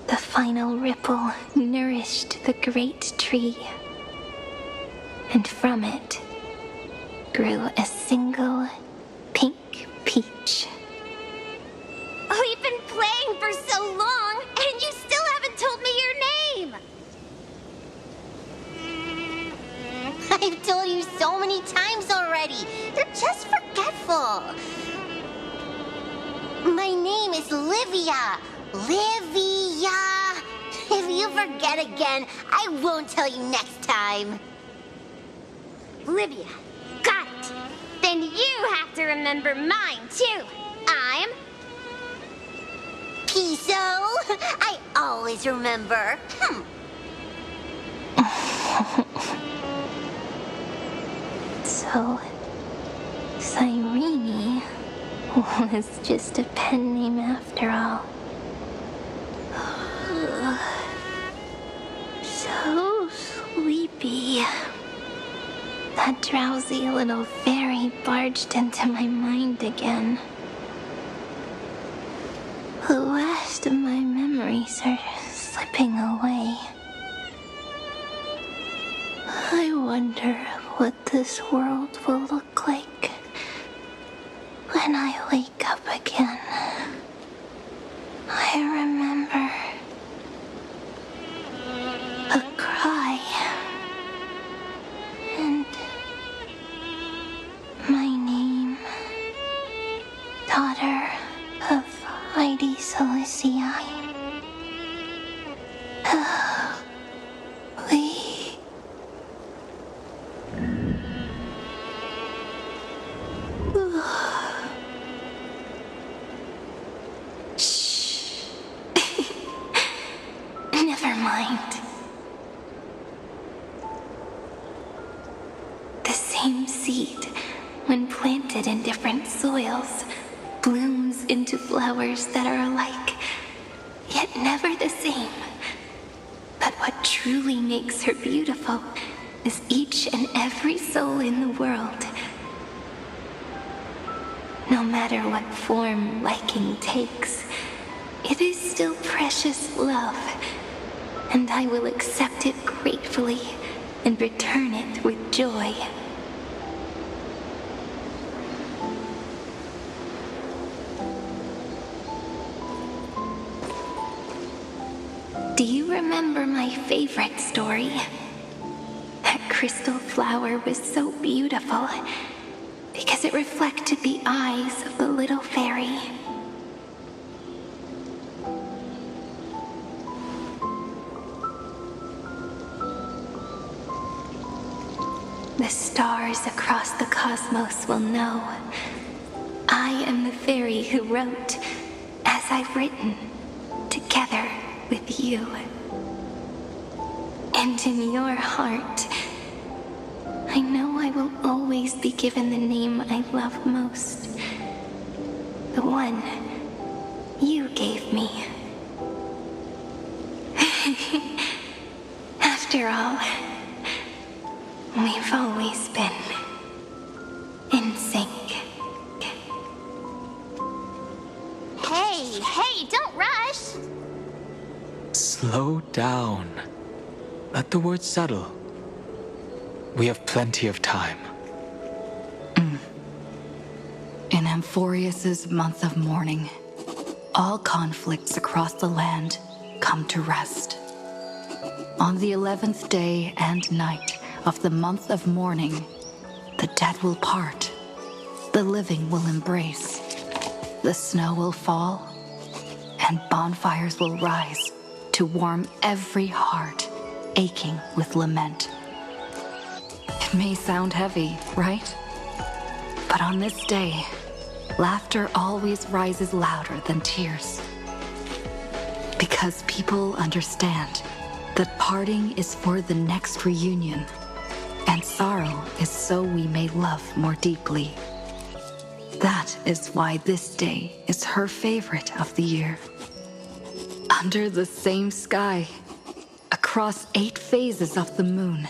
The final ripple nourished the great tree, and from it grew a single pink peach. We've been playing for so long, and you still haven't told me your name! I've told you so many times already. You're just forgetful. My name is Livia. Livia. If you forget again, I won't tell you next time. Livia. Got it. Then you have to remember mine, too. I'm Piso. I always remember. So, Cyrene was just a pen name after all. So sleepy. That drowsy little fairy barged into my mind again. The last of my memories are slipping away. I wonder what this world will look like when I wake up again. I remember a cry and my name, daughter of Heidi Celestii. Shh. Never mind. The same seed, when planted in different soils, blooms into flowers that are alike, yet never the same. But what truly makes her beautiful is each and every soul in the world. No matter what form liking takes, it is still precious love, and I will accept it gratefully and return it with joy. Do you remember my favorite story? That crystal flower was so beautiful because it reflected the eyes of the little fairy. The stars across the cosmos will know I am the fairy who wrote, as I've written, together with you. And in your heart, I know I will always be given the name I love most. The one you gave me. After all, we've always been in sync. Hey, don't rush! Slow down. Let the words settle. We have plenty of time. In Amphorius's month of mourning, all conflicts across the land come to rest. On the 11th day and night of the month of mourning, the dead will part, the living will embrace, the snow will fall, and bonfires will rise to warm every heart aching with lament. It may sound heavy, right? But on this day, laughter always rises louder than tears. Because people understand that parting is for the next reunion, and sorrow is so we may love more deeply. That is why this day is her favorite of the year. Under the same sky, across 8 phases of the moon,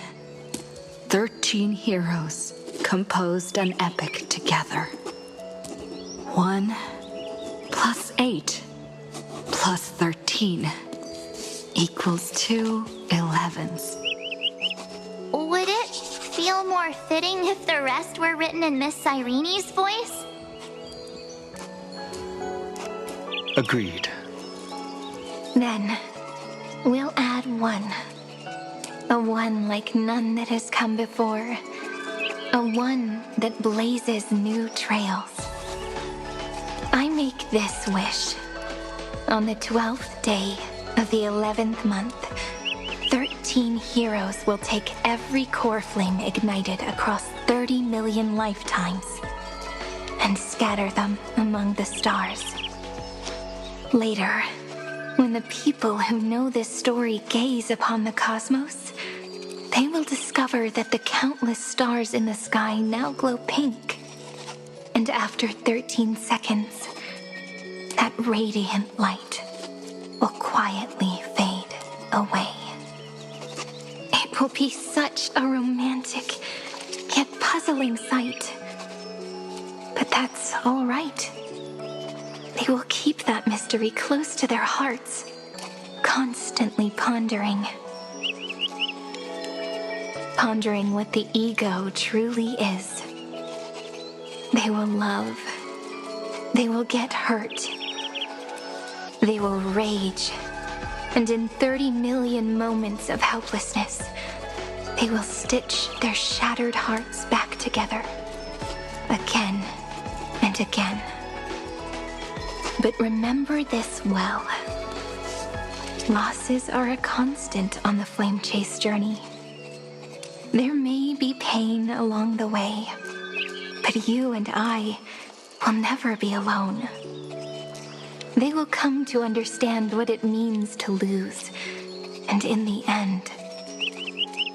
13 heroes composed an epic together. 1 plus 8 plus 13 equals 2 11s. Would it feel more fitting if the rest were written in Miss Cyrene's voice? Agreed. Then, we'll add 1. A 1 like none that has come before. A 1 that blazes new trails. I make this wish. On the 12th day of the 11th month, 13 heroes will take every core flame ignited across 30 million lifetimes and scatter them among the stars. Later, when the people who know this story gaze upon the cosmos, they will discover that the countless stars in the sky now glow pink. And after 13 seconds, that radiant light will quietly fade away. It will be such a romantic, yet puzzling sight. But that's all right. They will keep that mystery close to their hearts, constantly pondering. Pondering what the ego truly is. They will love. They will get hurt. They will rage. And in 30 million moments of helplessness, they will stitch their shattered hearts back together. Again and again. But remember this well. Losses are a constant on the flame chase journey. There may be pain along the way, but you and I will never be alone. They will come to understand what it means to lose, and in the end,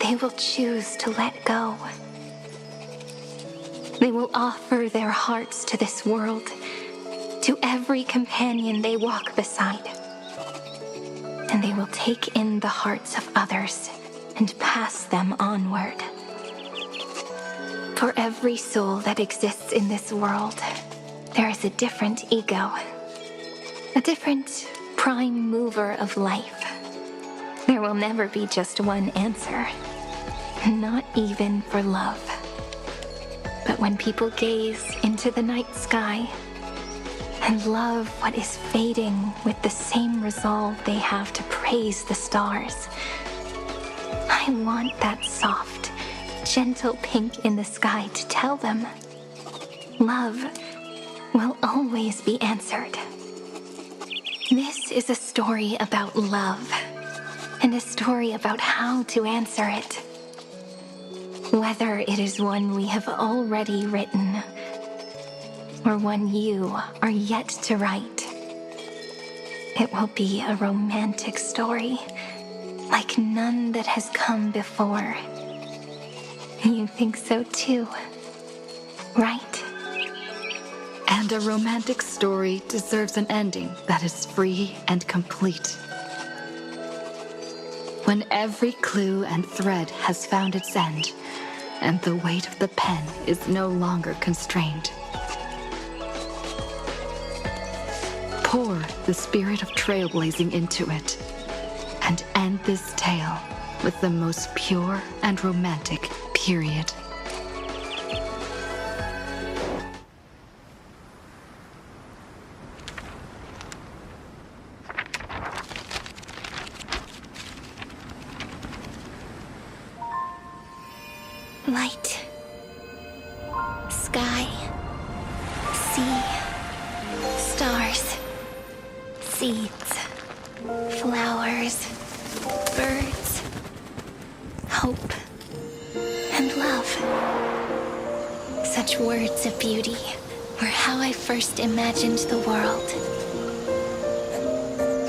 they will choose to let go. They will offer their hearts to this world, to every companion they walk beside. And they will take in the hearts of others and pass them onward. For every soul that exists in this world, there is a different ego, a different prime mover of life. There will never be just one answer, not even for love. But when people gaze into the night sky and love what is fading with the same resolve they have to praise the stars, I want that soft, gentle pink in the sky to tell them love will always be answered. This is a story about love, and a story about how to answer it. Whether it is one we have already written, or one you are yet to write, it will be a romantic story like none that has come before. You think so too, right? And a romantic story deserves an ending that is free and complete. When every clue and thread has found its end, and the weight of the pen is no longer constrained. Pour the spirit of trailblazing into it, and end this tale with the most pure and romantic period. Light, sky, sea, stars, seeds, flowers, birds, hope, and love. Such words of beauty were how I first imagined the world.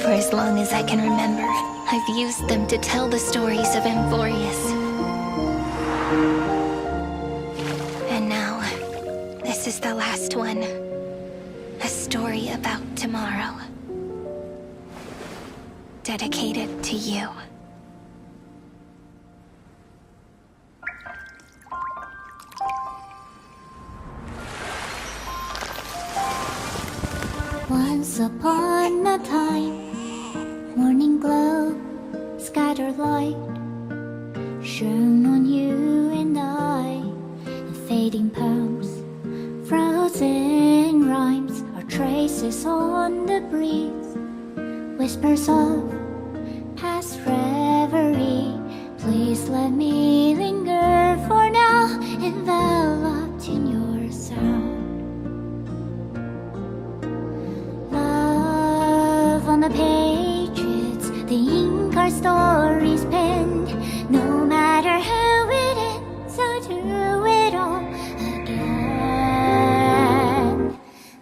For as long as I can remember, I've used them to tell the stories of Amphorius. And now, this is the last one. A story about tomorrow. Dedicated to you. Once upon a time, morning glow, scattered light, shone on you and I. Fading poems, frozen rhymes, are traces on the breeze, whispers of past reverie. Please let me linger for now, enveloped in your sound. Love on the pages, the ink our stories penned. No matter how it ends, I'll do it all again.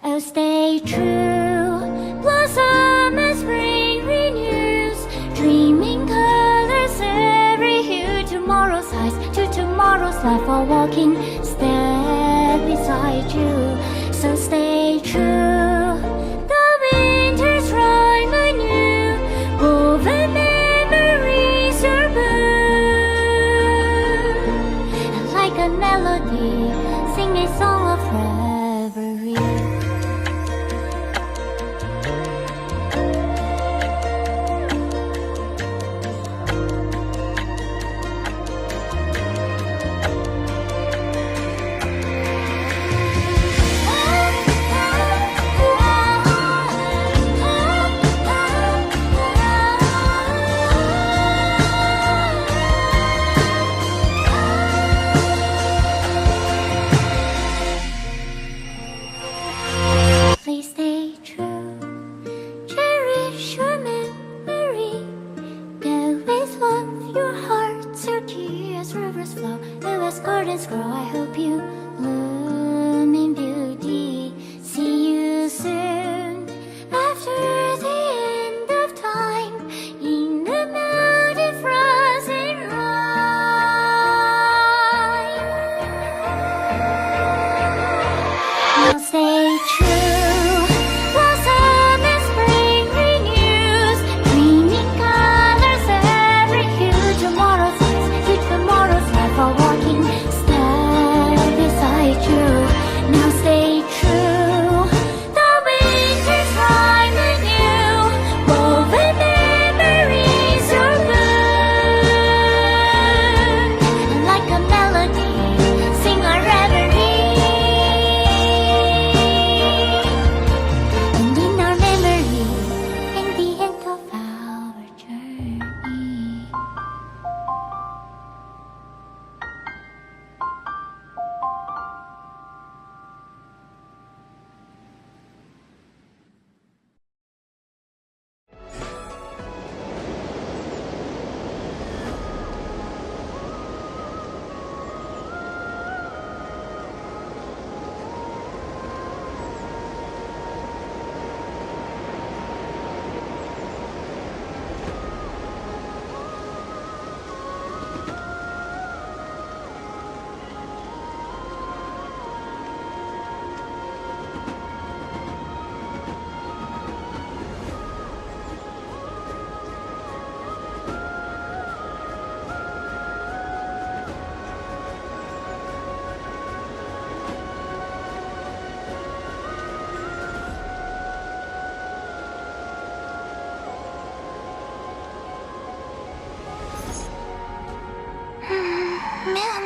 Oh, stay true, blossom as spring renews, dreaming colors every hue. Tomorrow's eyes to tomorrow's life, while walking step beside you. So stay true, the winter's rhyme anew, woven memories are blue, and like a melody melody, sing a song of reverie. Please stay true, cherish your memory. Go with love, your heart so dear as rivers flow, and as gardens grow. I hope you bloom in beauty. See you soon after the end of time, in the mountain frozen rime. Now stay true, blossom and spring renews, greening colors every hue. Tomorrow's things, keep tomorrow's life while walking step beside you. Now stay true, the winter's rhyme anew, woven memories are good, and like a melody, sing our reverie. And in our memory, in the end of our journey. Mem.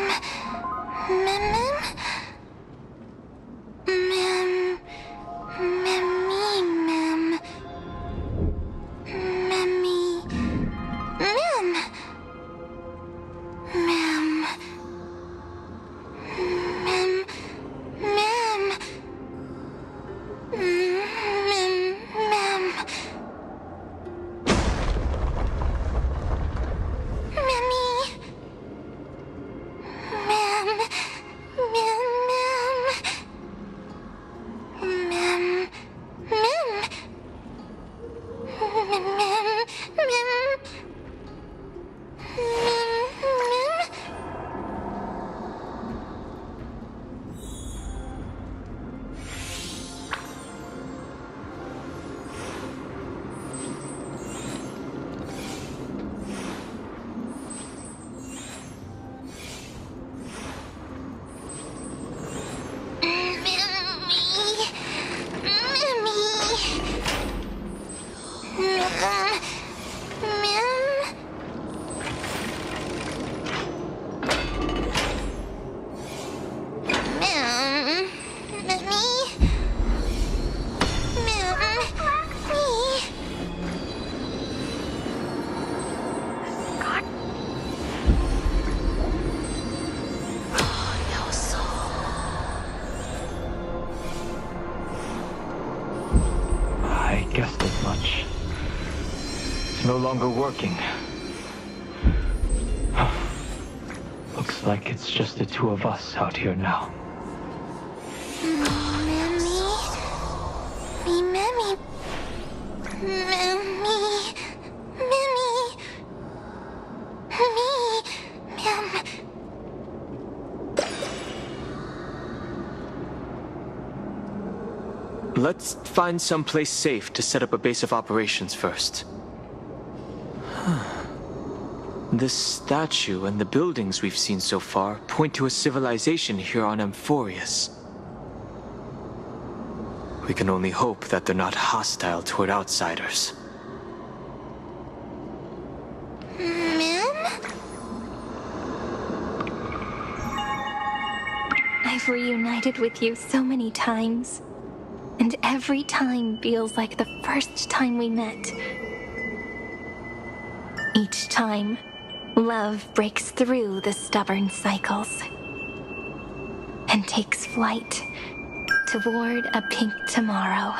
guessed as much. It's no longer working. Looks like it's just the two of us out here now. Let's find someplace safe to set up a base of operations first. This statue and the buildings we've seen so far point to a civilization here on Amphorius. We can only hope that they're not hostile toward outsiders. I've reunited with you so many times, and every time feels like the first time we met. Each time, love breaks through the stubborn cycles and takes flight toward a pink tomorrow.